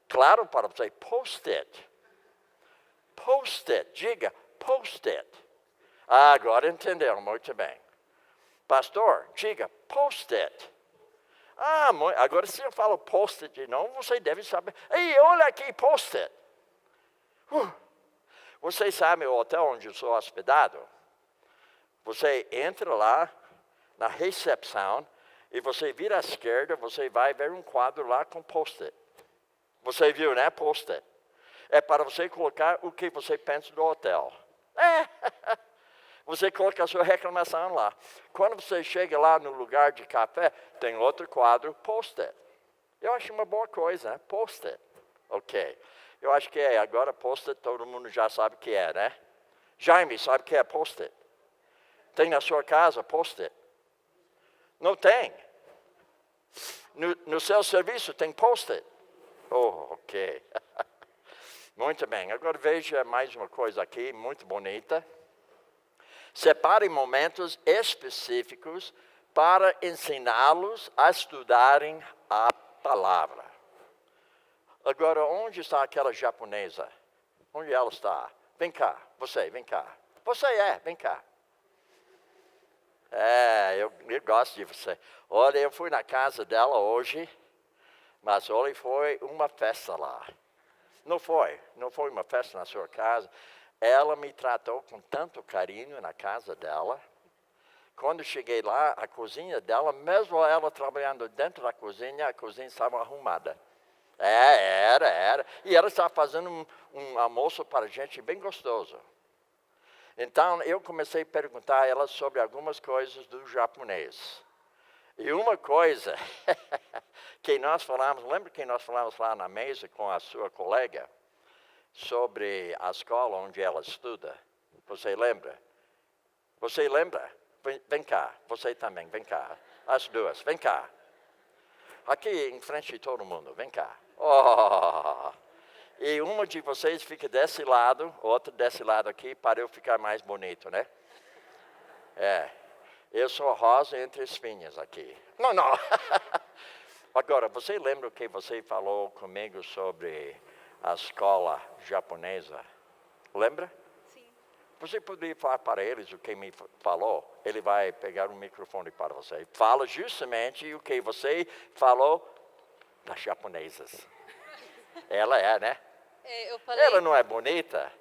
claro para você, post-it. Post-it, diga, post-it. Agora entenderam muito bem. Pastor, diga, post-it. Agora se eu falo post-it de novo, você deve saber. Ei, olha aqui, post-it. Você sabe o hotel onde eu sou hospedado? Você entra lá na recepção e você vira à esquerda, você vai ver um quadro lá com post-it. Você viu, né? Post-it. É para você colocar o que você pensa do hotel. É. Você coloca a sua reclamação lá. Quando você chega lá no lugar de café, tem outro quadro, post-it. Eu acho uma boa coisa, né? Post-it. Ok. Eu acho que é. Agora post-it todo mundo já sabe o que é, né? Jaime, sabe o que é post-it? Tem na sua casa post-it? Não tem. No seu serviço tem post-it? Oh, ok. Muito bem. Agora veja mais uma coisa aqui, muito bonita. Separe momentos específicos para ensiná-los a estudarem a palavra. Agora, onde está aquela japonesa? Onde ela está? Vem cá, você, vem cá. Você vem cá. Eu gosto de você. Olha, eu fui na casa dela hoje, mas olha, foi uma festa lá. Não foi uma festa na sua casa. Ela me tratou com tanto carinho na casa dela. Quando cheguei lá, a cozinha dela, mesmo ela trabalhando dentro da cozinha, a cozinha estava arrumada. Era. E ela estava fazendo um almoço para a gente bem gostoso. Então, eu comecei a perguntar a ela sobre algumas coisas do japonês. E uma coisa que nós falamos, lembra que nós falamos lá na mesa com a sua colega? Sobre a escola onde ela estuda. Você lembra? Você lembra? Vem cá, você também, vem cá. As duas, vem cá. Aqui em frente de todo mundo, vem cá. Oh! E uma de vocês fica desse lado, outra desse lado aqui, para eu ficar mais bonito, né? Eu sou rosa entre espinhas aqui. Não. Agora, você lembra o que você falou comigo sobre a escola japonesa? Lembra? Sim. Você poderia falar para eles o que me falou? Ele vai pegar um microfone para você. Fala justamente o que você falou das japonesas. Ela né? Eu falei Ela não é bonita?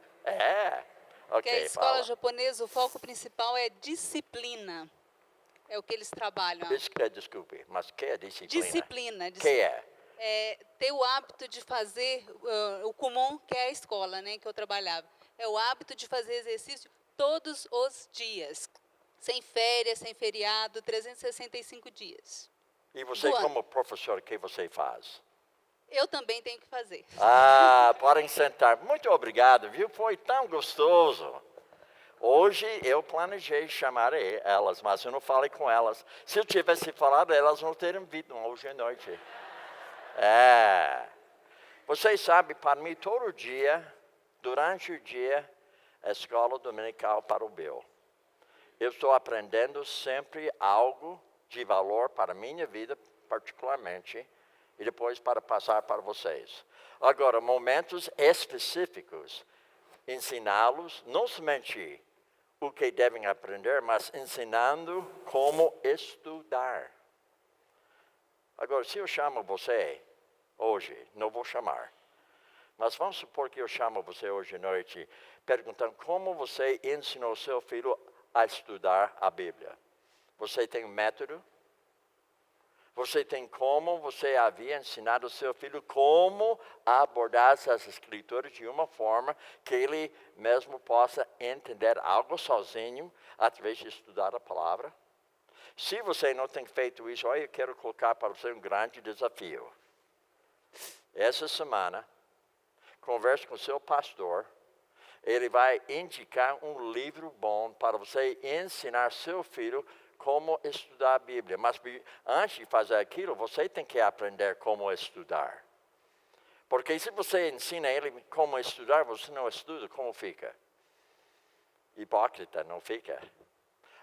Ok, que a escola fala. japonesa, o foco principal é disciplina. É o que eles trabalham. Desculpe, mas o que é disciplina? Disciplina. Que é? Ter o hábito de fazer o comum, que é a escola, né, que eu trabalhava. É o hábito de fazer exercício todos os dias. Sem férias, sem feriado, 365 dias. E você, como professor, o que você faz? Eu também tenho que fazer. Podem sentar. Muito obrigado, viu? Foi tão gostoso. Hoje eu planejei chamar elas, mas eu não falei com elas. Se eu tivesse falado, elas não teriam vindo hoje à noite. Vocês sabem, para mim, todo dia, durante o dia, é escola dominical para o Bill. Eu estou aprendendo sempre algo de valor para a minha vida, particularmente, e depois para passar para vocês. Agora, momentos específicos, ensiná-los, não somente o que devem aprender, mas ensinando como estudar. Agora, se eu chamo você hoje, não vou chamar, mas vamos supor que eu chamo você hoje à noite, perguntando como você ensinou seu filho a estudar a Bíblia. Você tem um método? Você tem como você havia ensinado o seu filho como abordar essas escrituras de uma forma que ele mesmo possa entender algo sozinho através de estudar a palavra? Se você não tem feito isso, eu quero colocar para você um grande desafio. Essa semana, converse com o seu pastor. Ele vai indicar um livro bom para você ensinar seu filho como estudar a Bíblia. Mas antes de fazer aquilo, você tem que aprender como estudar. Porque se você ensina ele como estudar, você não estuda, como fica? Hipócrita, não fica?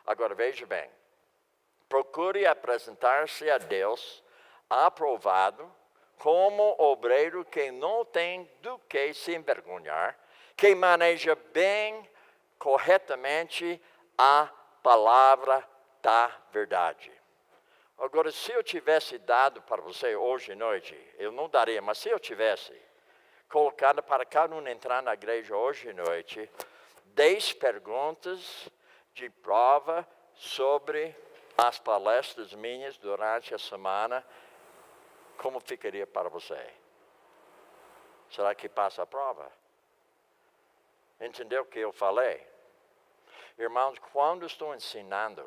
Agora, veja bem. Procure apresentar-se a Deus aprovado como obreiro que não tem do que se envergonhar, que maneja bem, corretamente, a palavra da verdade. Agora, se eu tivesse dado para você hoje à noite, eu não daria, mas se eu tivesse colocado para cada um entrar na igreja hoje à noite, 10 perguntas de prova sobre as palestras minhas durante a semana, como ficaria para você? Será que passa a prova? Entendeu o que eu falei? Irmãos, quando estou ensinando,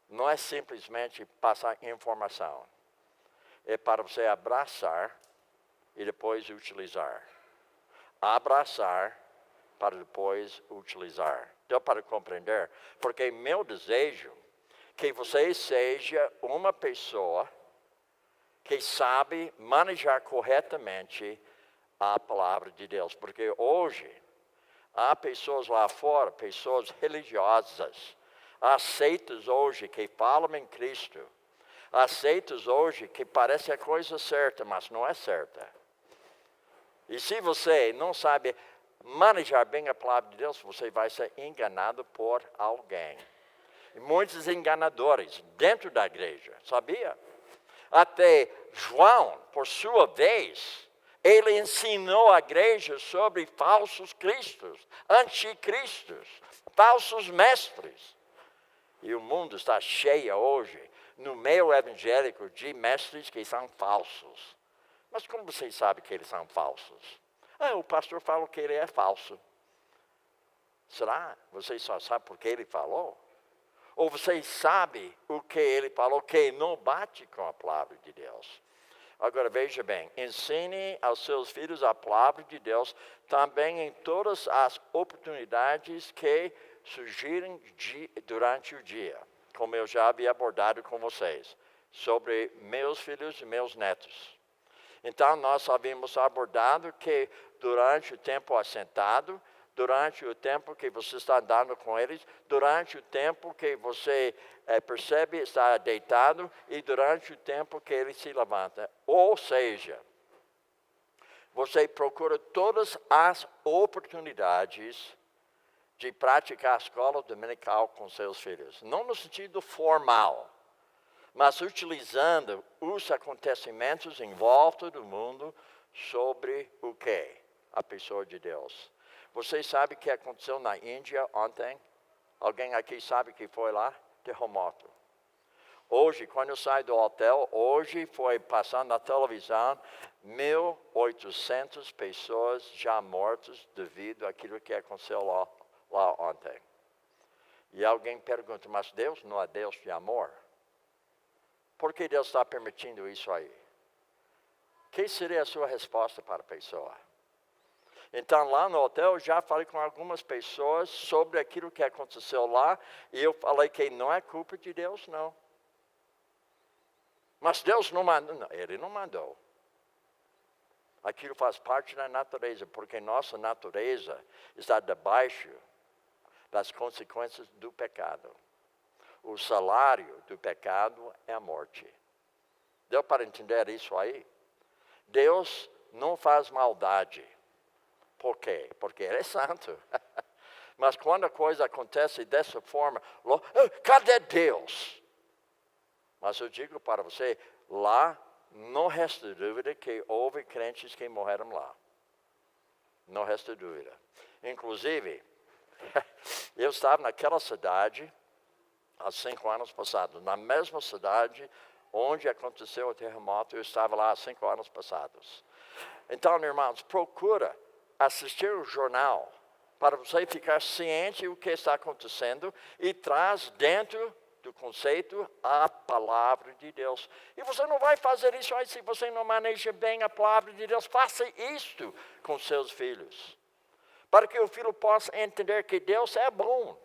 não é simplesmente passar informação. É para você abraçar e depois utilizar. Abraçar para depois utilizar. Deu para compreender? Porque meu desejo é que você seja uma pessoa que sabe manejar corretamente a palavra de Deus. Porque hoje, há pessoas lá fora, pessoas religiosas, aceitas hoje que falam em Cristo, aceitas hoje que parece a coisa certa, mas não é certa. E se você não sabe manejar bem a palavra de Deus, você vai ser enganado por alguém. E muitos enganadores dentro da igreja, sabia? Até João, por sua vez, ele ensinou a igreja sobre falsos cristos, anticristos, falsos mestres. E o mundo está cheio hoje, no meio evangélico, de mestres que são falsos. Mas como vocês sabem que eles são falsos? O pastor fala que ele é falso. Será? Vocês só sabem porque ele falou? Ou vocês sabem o que ele falou que não bate com a palavra de Deus? Agora veja bem, ensine aos seus filhos a palavra de Deus também em todas as oportunidades que surgirem durante o dia. Como eu já havia abordado com vocês, sobre meus filhos e meus netos. Então, nós havíamos abordado que durante o tempo assentado, durante o tempo que você está andando com eles, durante o tempo que você percebe estar deitado e durante o tempo que ele se levanta. Ou seja, você procura todas as oportunidades de praticar a escola dominical com seus filhos. Não no sentido formal, mas utilizando os acontecimentos em volta do mundo sobre o quê? A pessoa de Deus. Vocês sabem o que aconteceu na Índia ontem? Alguém aqui sabe que foi lá? Terremoto. Hoje, quando eu saio do hotel, hoje foi passando na televisão 1.800 pessoas já mortas devido àquilo que aconteceu lá ontem. E alguém pergunta, mas Deus não é Deus de amor? Por que Deus está permitindo isso aí? Que seria a sua resposta para a pessoa? Então, lá no hotel, eu já falei com algumas pessoas sobre aquilo que aconteceu lá, e eu falei que não é culpa de Deus, não. Mas Deus não mandou, não, Ele não mandou. Aquilo faz parte da natureza, porque nossa natureza está debaixo das consequências do pecado. O salário do pecado é a morte. Deu para entender isso aí? Deus não faz maldade. Por quê? Porque Ele é santo. Mas quando a coisa acontece dessa forma, cadê Deus? Mas eu digo para você, lá não resta dúvida que houve crentes que morreram lá. Não resta dúvida. Inclusive, eu estava naquela cidade há 5 anos passados, na mesma cidade onde aconteceu o terremoto, eu estava lá há 5 anos passados. Então, irmãos, procura assistir o jornal para você ficar ciente do que está acontecendo e traz dentro do conceito a palavra de Deus. E você não vai fazer isso aí se você não maneja bem a palavra de Deus. Faça isto com seus filhos, para que o filho possa entender que Deus é bom.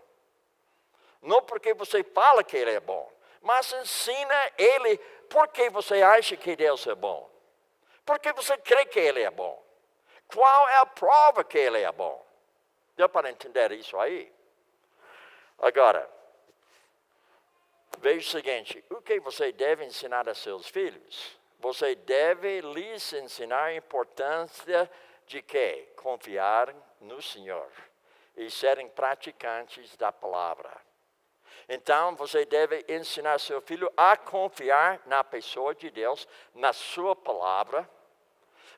Não porque você fala que Ele é bom, mas ensina Ele por que você acha que Deus é bom. Por que você crê que Ele é bom. Qual é a prova que Ele é bom? Deu para entender isso aí? Agora, veja o seguinte, o que você deve ensinar a seus filhos? Você deve lhes ensinar a importância de quê? Confiar no Senhor e serem praticantes da palavra. Então, você deve ensinar seu filho a confiar na pessoa de Deus, na sua palavra,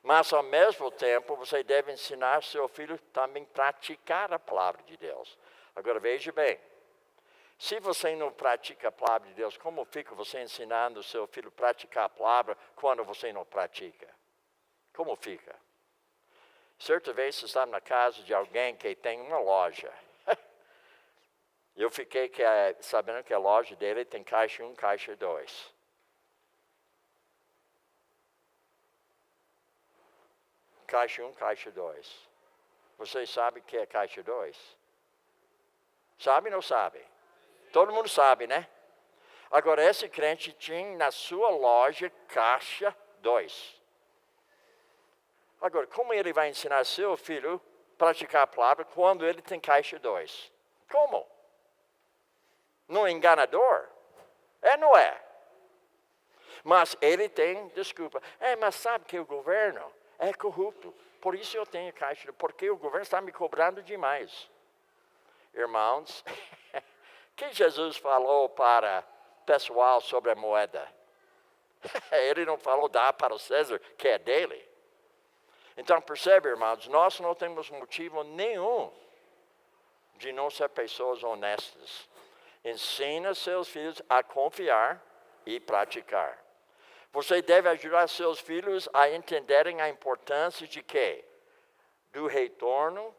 mas ao mesmo tempo você deve ensinar seu filho também a praticar a palavra de Deus. Agora veja bem, se você não pratica a palavra de Deus, como fica você ensinando seu filho a praticar a palavra quando você não pratica? Como fica? Certa vez você está na casa de alguém que tem uma loja. Eu fiquei sabendo que a loja dele tem caixa 1, caixa 2. Caixa 1, caixa 2. Vocês sabem o que é caixa 2? Sabe ou não sabe? Todo mundo sabe, né? Agora, esse crente tinha na sua loja caixa 2. Agora, como ele vai ensinar seu filho a praticar a palavra quando ele tem caixa 2? Como? Não é enganador? Não é. Mas ele tem desculpa. Mas sabe que o governo é corrupto. Por isso eu tenho caixa, porque o governo está me cobrando demais. Irmãos, que Jesus falou para o pessoal sobre a moeda? Ele não falou dar para o César, que é dele. Então, percebe, irmãos, nós não temos motivo nenhum de não ser pessoas honestas. Ensina seus filhos a confiar e praticar. Você deve ajudar seus filhos a entenderem a importância de quê? Do retorno,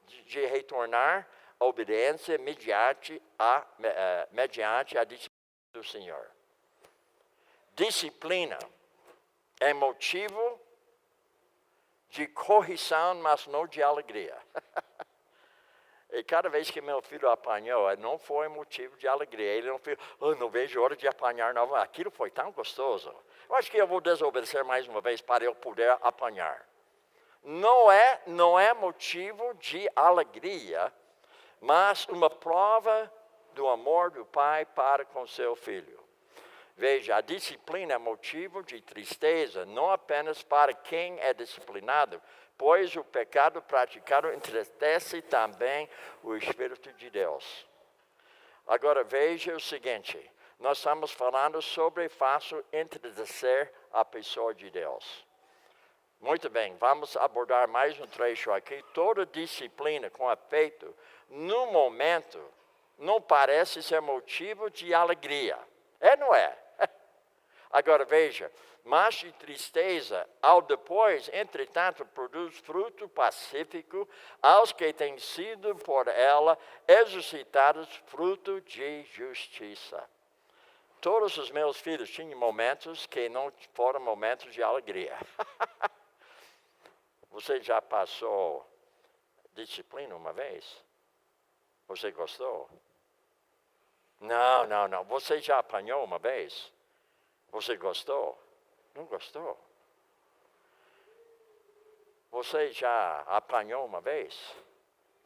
de retornar a obediência mediante a disciplina do Senhor. Disciplina é motivo de correção, mas não de alegria. E cada vez que meu filho apanhou, não foi motivo de alegria. Ele não fez, não vejo hora de apanhar novamente. Aquilo foi tão gostoso. Eu acho que eu vou desobedecer mais uma vez para eu poder apanhar. Não é motivo de alegria, mas uma prova do amor do pai para com seu filho. Veja, a disciplina é motivo de tristeza, não apenas para quem é disciplinado, pois o pecado praticado entristece também o Espírito de Deus. Agora veja o seguinte, nós estamos falando sobre fácil entristecer a pessoa de Deus. Muito bem, vamos abordar mais um trecho aqui. Toda disciplina com efeito, no momento, não parece ser motivo de alegria. Não é? Agora veja, mas de tristeza, ao depois, entretanto, produz fruto pacífico aos que têm sido por ela exercitados fruto de justiça. Todos os meus filhos tinham momentos que não foram momentos de alegria. Você já passou disciplina uma vez? Você gostou? Não. Você já apanhou uma vez? Você gostou? Não gostou? Você já apanhou uma vez?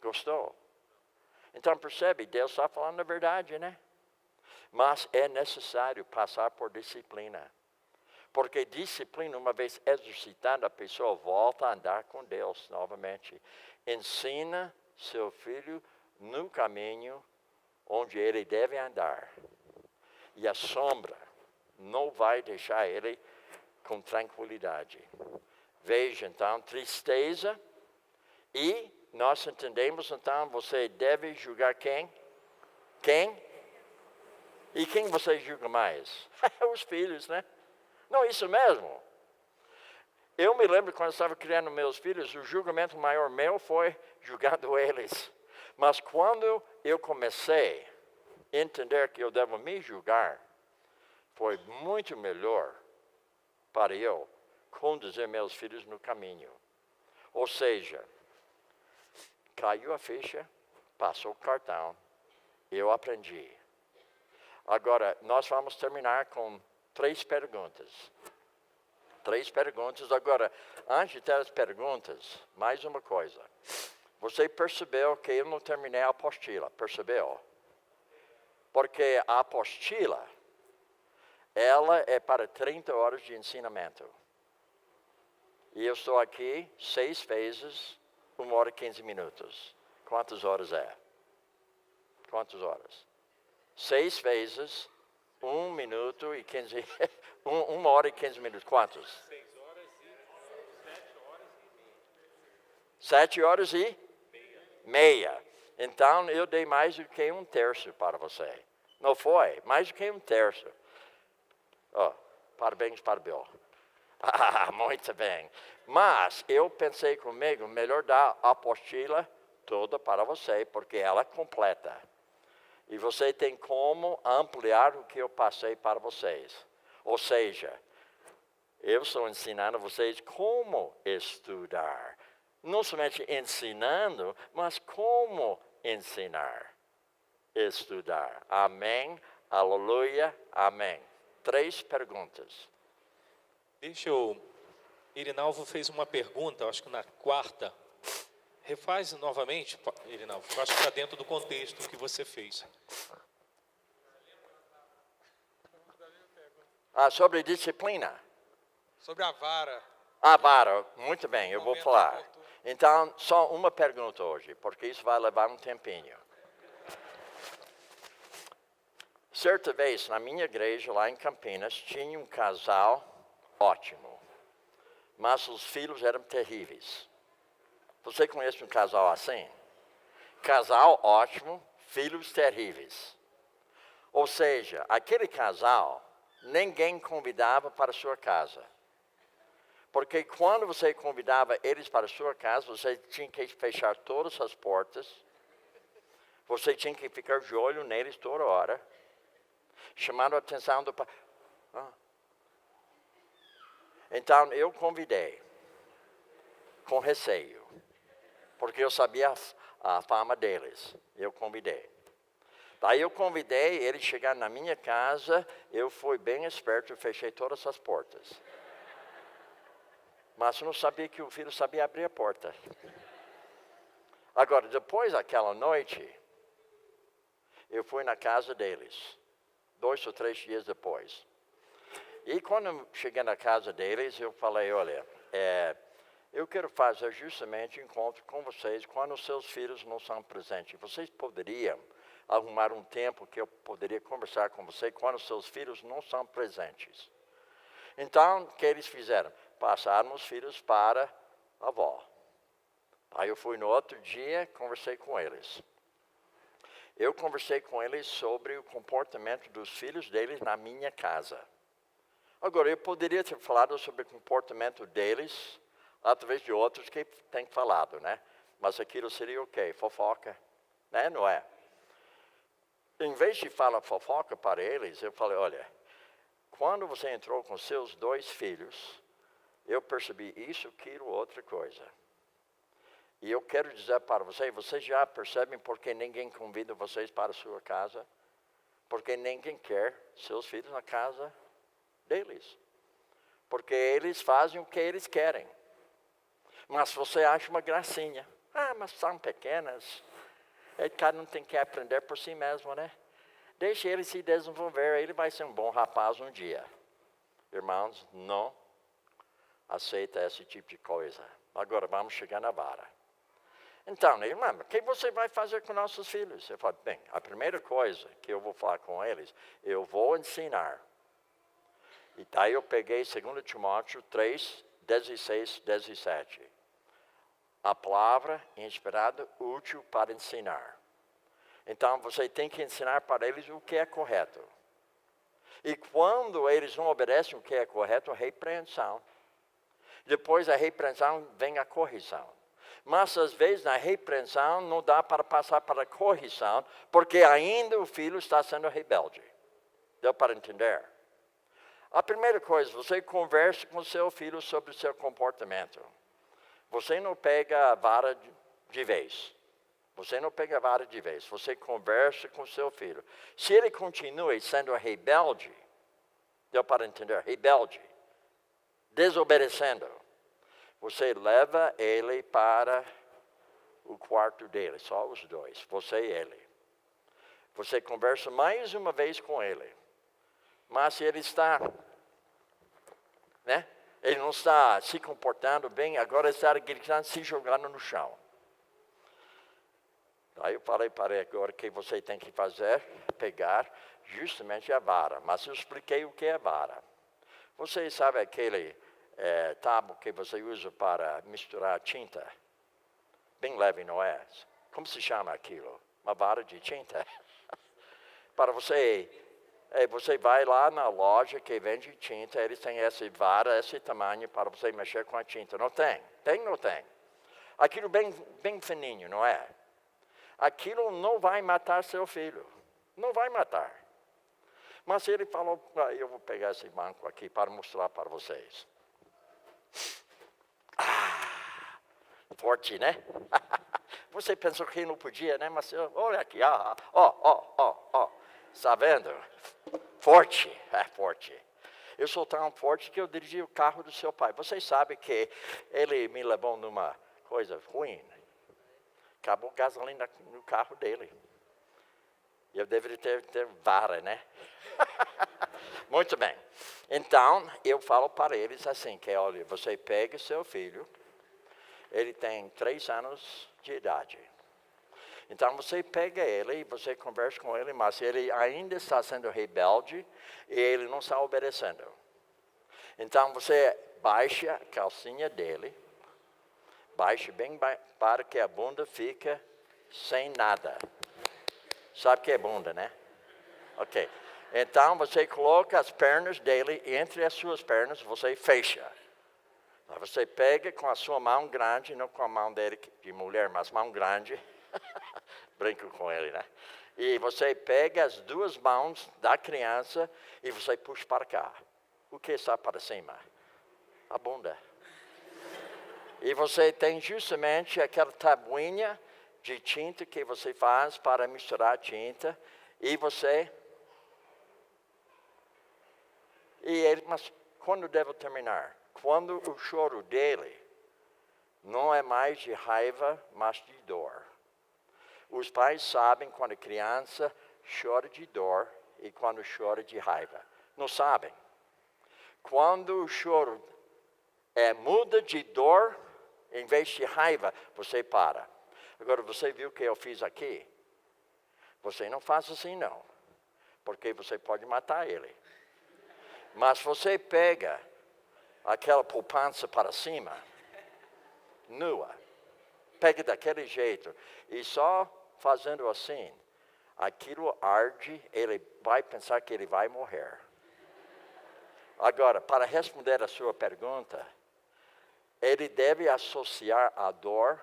Gostou? Então percebe, Deus está falando a verdade, né? Mas é necessário passar por disciplina. Porque disciplina, uma vez exercitada, a pessoa volta a andar com Deus novamente. Ensina seu filho no caminho onde ele deve andar. E a sombra não vai deixar ele com tranquilidade. Veja, então, tristeza. E nós entendemos, então, você deve julgar quem? Quem? E quem você julga mais? Os filhos, né? Não, isso mesmo. Eu me lembro quando eu estava criando meus filhos, o julgamento maior meu foi julgando eles. Mas quando eu comecei a entender que eu devo me julgar, foi muito melhor para eu conduzir meus filhos no caminho. Ou seja, caiu a ficha, passou o cartão, eu aprendi. Agora, nós vamos terminar com 3 perguntas. 3 perguntas. Agora, antes de ter as perguntas, mais uma coisa. Você percebeu que eu não terminei a apostila, percebeu? Porque a apostila, ela é para 30 horas de ensinamento. E eu estou aqui 6 vezes, 1 hora e 15 minutos. Quantas horas é? Quantas horas? 6 vezes, 1 minuto e 15... 1 hora e 15 minutos. Quantos? 6 horas e 7 horas e meia. 7 horas e meia. Então, eu dei mais do que 1/3 para você. Não foi? Mais do que 1/3. Parabéns para o Bill. Ah, muito bem. Mas eu pensei comigo, melhor dar a apostila toda para você, porque ela é completa. E você tem como ampliar o que eu passei para vocês. Ou seja, eu estou ensinando vocês como estudar. Não somente ensinando, mas como ensinar. Estudar. Amém, aleluia, amém. 3 perguntas. Irinalvo fez uma pergunta, acho que na quarta. Refaz novamente, Irinalvo, eu acho que está dentro do contexto que você fez. Sobre disciplina. Sobre a vara. A vara, muito bem, eu vou Momento falar. oportuno. Então, só uma pergunta hoje, porque isso vai levar um tempinho. Certa vez, na minha igreja, lá em Campinas, tinha um casal ótimo, mas os filhos eram terríveis. Você conhece um casal assim? Casal ótimo, filhos terríveis. Ou seja, aquele casal, ninguém convidava para a sua casa. Porque quando você convidava eles para a sua casa, você tinha que fechar todas as portas. Você tinha que ficar de olho neles toda hora. Chamando a atenção do pai. Então eu convidei. Com receio. Porque eu sabia a fama deles. Eu convidei. Daí eu convidei eles chegaram na minha casa. Eu fui bem esperto e fechei todas as portas. Mas eu não sabia que o filho sabia abrir a porta. Agora, depois daquela noite, eu fui na casa deles. 2 ou 3 dias depois. E quando eu cheguei na casa deles, eu falei, olha, eu quero fazer justamente encontro com vocês quando os seus filhos não são presentes. Vocês poderiam arrumar um tempo que eu poderia conversar com você quando os seus filhos não são presentes. Então, o que eles fizeram? Passaram os filhos para a avó. Aí eu fui no outro dia, conversei com eles. Eu conversei com eles sobre o comportamento dos filhos deles na minha casa. Agora, eu poderia ter falado sobre o comportamento deles através de outros que têm falado, né? Mas aquilo seria o quê? Fofoca, né? Não é? Em vez de falar fofoca para eles, eu falei, olha, quando você entrou com seus 2 filhos, eu percebi isso, aquilo, outra coisa. E eu quero dizer para vocês já percebem por que ninguém convida vocês para a sua casa? Porque ninguém quer seus filhos na casa deles. Porque eles fazem o que eles querem. Mas você acha uma gracinha. Mas são pequenas. Cada um tem que aprender por si mesmo, né? Deixe ele se desenvolver, ele vai ser um bom rapaz um dia. Irmãos, não aceita esse tipo de coisa. Agora vamos chegar na vara. Então, irmã, o que você vai fazer com nossos filhos? Eu falo, bem, a primeira coisa que eu vou falar com eles, eu vou ensinar. E daí eu peguei 2 Timóteo 3, 16, 17. A palavra inspirada, útil para ensinar. Então, você tem que ensinar para eles o que é correto. E quando eles não obedecem o que é correto, a repreensão. Depois da repreensão, vem a correção. Mas, às vezes, na repreensão, não dá para passar para a correção, porque ainda o filho está sendo rebelde. Deu para entender? A primeira coisa, você conversa com seu filho sobre o seu comportamento. Você não pega a vara de vez. Você não pega a vara de vez. Você conversa com seu filho. Se ele continua sendo rebelde, deu para entender? Rebelde. Desobedecendo. Você leva ele para o quarto dele, só os 2, você e ele. Você conversa mais uma vez com ele. Mas se ele está, né? Ele não está se comportando bem, agora está gritando, se jogando no chão. Aí eu falei para ele agora que você tem que fazer, pegar justamente a vara. Mas eu expliquei o que é vara. Você sabe aquele tábua que você usa para misturar tinta? Bem leve, não é? Como se chama aquilo? Uma vara de tinta? Para você Você vai lá na loja que vende tinta, eles têm essa vara, esse tamanho para você mexer com a tinta. Não tem? Tem ou não tem? Aquilo bem fininho, não é? Aquilo não vai matar seu filho. Não vai matar. Mas ele falou, eu vou pegar esse banco aqui para mostrar para vocês. Forte, né? Você pensou que não podia, né? Mas olha aqui, ó. Está vendo? Forte, forte. Eu sou tão forte que eu dirigi o carro do seu pai. Vocês sabem que ele me levou numa coisa ruim. Acabou gasolina no carro dele. Eu deveria ter vara, né? Muito bem. Então, eu falo para eles assim, que olha, você pega seu filho, ele tem 3 anos de idade. Então, você pega ele e você conversa com ele, mas ele ainda está sendo rebelde e ele não está obedecendo. Então, você baixa a calcinha dele, baixa bem para que a bunda fique sem nada. Sabe o que é bunda, né? Ok. Então, você coloca as pernas dele entre as suas pernas, você fecha. Você pega com a sua mão grande, não com a mão dele de mulher, mas mão grande. Brinco com ele, né? E você pega as 2 mãos da criança e você puxa para cá. O que está para cima? A bunda. E você tem justamente aquela tabuinha de tinta que você faz para misturar a tinta. E você... mas quando devo terminar? Quando o choro dele não é mais de raiva, mas de dor. Os pais sabem quando a criança chora de dor e quando chora de raiva. Não sabem. Quando o choro muda de dor, em vez de raiva, você para. Agora, você viu o que eu fiz aqui? Você não faz assim, não. Porque você pode matar ele. Mas você pega aquela poupança para cima, nua, pega daquele jeito, e só fazendo assim, aquilo arde, ele vai pensar que ele vai morrer. Agora, para responder a sua pergunta, ele deve associar a dor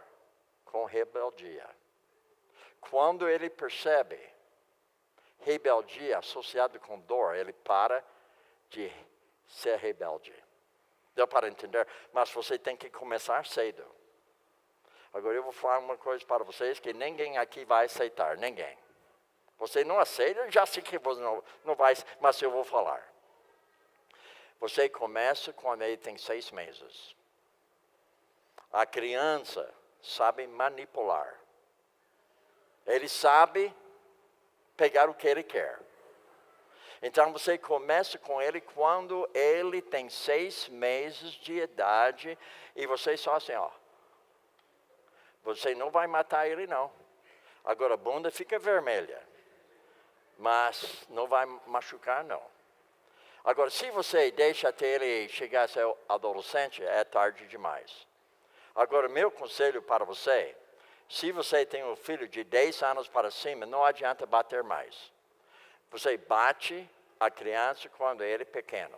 com rebeldia. Quando ele percebe rebeldia associada com dor, ele para de ser rebelde. Deu para entender? Mas você tem que começar cedo. Agora eu vou falar uma coisa para vocês que ninguém aqui vai aceitar, ninguém. Você não aceita, eu já sei que você não vai, mas eu vou falar. Você começa quando ele tem 6 meses. A criança sabe manipular. Ele sabe pegar o que ele quer. Então você começa com ele quando ele tem 6 meses de idade e você só assim, ó. Você não vai matar ele, não. Agora a bunda fica vermelha, mas não vai machucar, não. Agora, se você deixa até ele chegar a ser adolescente, é tarde demais. Agora, meu conselho para você, se você tem um filho de 10 anos para cima, não adianta bater mais. Você bate a criança quando ele é pequeno.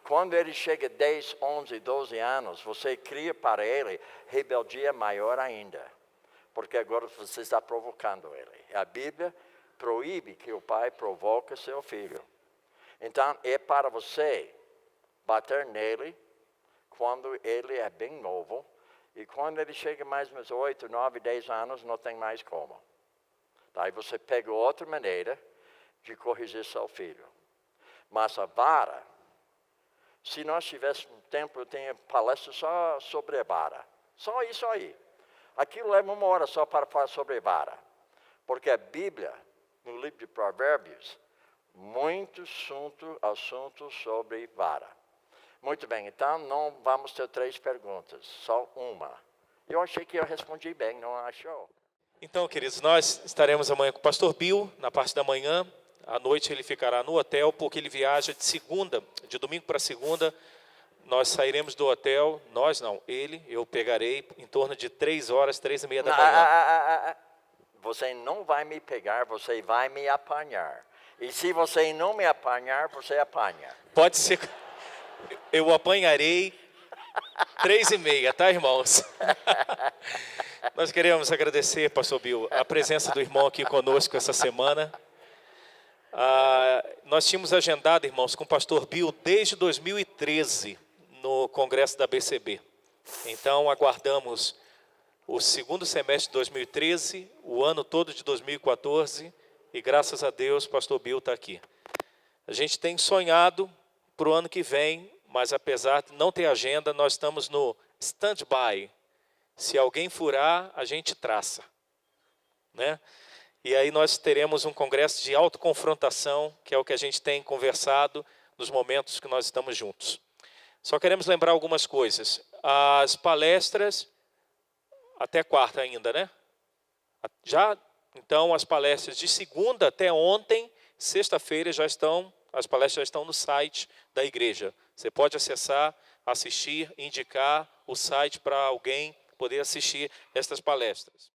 Quando ele chega a 10, 11, 12 anos, você cria para ele rebeldia maior ainda. Porque agora você está provocando ele. A Bíblia proíbe que o pai provoque seu filho. Então, é para você bater nele quando ele é bem novo. E quando ele chega mais uns 8, 9, 10 anos, não tem mais como. Daí você pega outra maneira de corrigir seu filho. Mas a vara, se nós tivéssemos tempo, eu tenho palestra só sobre a vara. Só isso aí. Aquilo leva 1 hora só para falar sobre vara. Porque a Bíblia, no livro de Provérbios, muitos assuntos sobre vara. Muito bem, então não vamos ter 3 perguntas, só uma. Eu achei que eu respondi bem, não achou? Então, queridos, nós estaremos amanhã com o pastor Bill, na parte da manhã. À noite ele ficará no hotel, porque ele viaja de domingo para segunda. Nós sairemos do hotel, eu pegarei em torno de 3 horas, 3h30 da manhã. Você não vai me pegar, você vai me apanhar. E se você não me apanhar, você apanha. Pode ser. Eu apanharei 3h30, tá, irmãos? Nós queremos agradecer, pastor Bill, a presença do irmão aqui conosco essa semana. Nós tínhamos agendado, irmãos, com o pastor Bill desde 2013, no congresso da BCB. Então, aguardamos o segundo semestre de 2013, o ano todo de 2014, e graças a Deus, o pastor Bill está aqui. A gente tem sonhado para o ano que vem, mas apesar de não ter agenda, nós estamos no stand-by. Se alguém furar, a gente traça, né? E aí nós teremos um congresso de autoconfrontação, que é o que a gente tem conversado nos momentos que nós estamos juntos. Só queremos lembrar algumas coisas. As palestras, até quarta ainda, né? Já, então, as palestras de segunda até ontem, sexta-feira, as palestras já estão no site da igreja. Você pode acessar, assistir, indicar o site para alguém poder assistir estas palestras.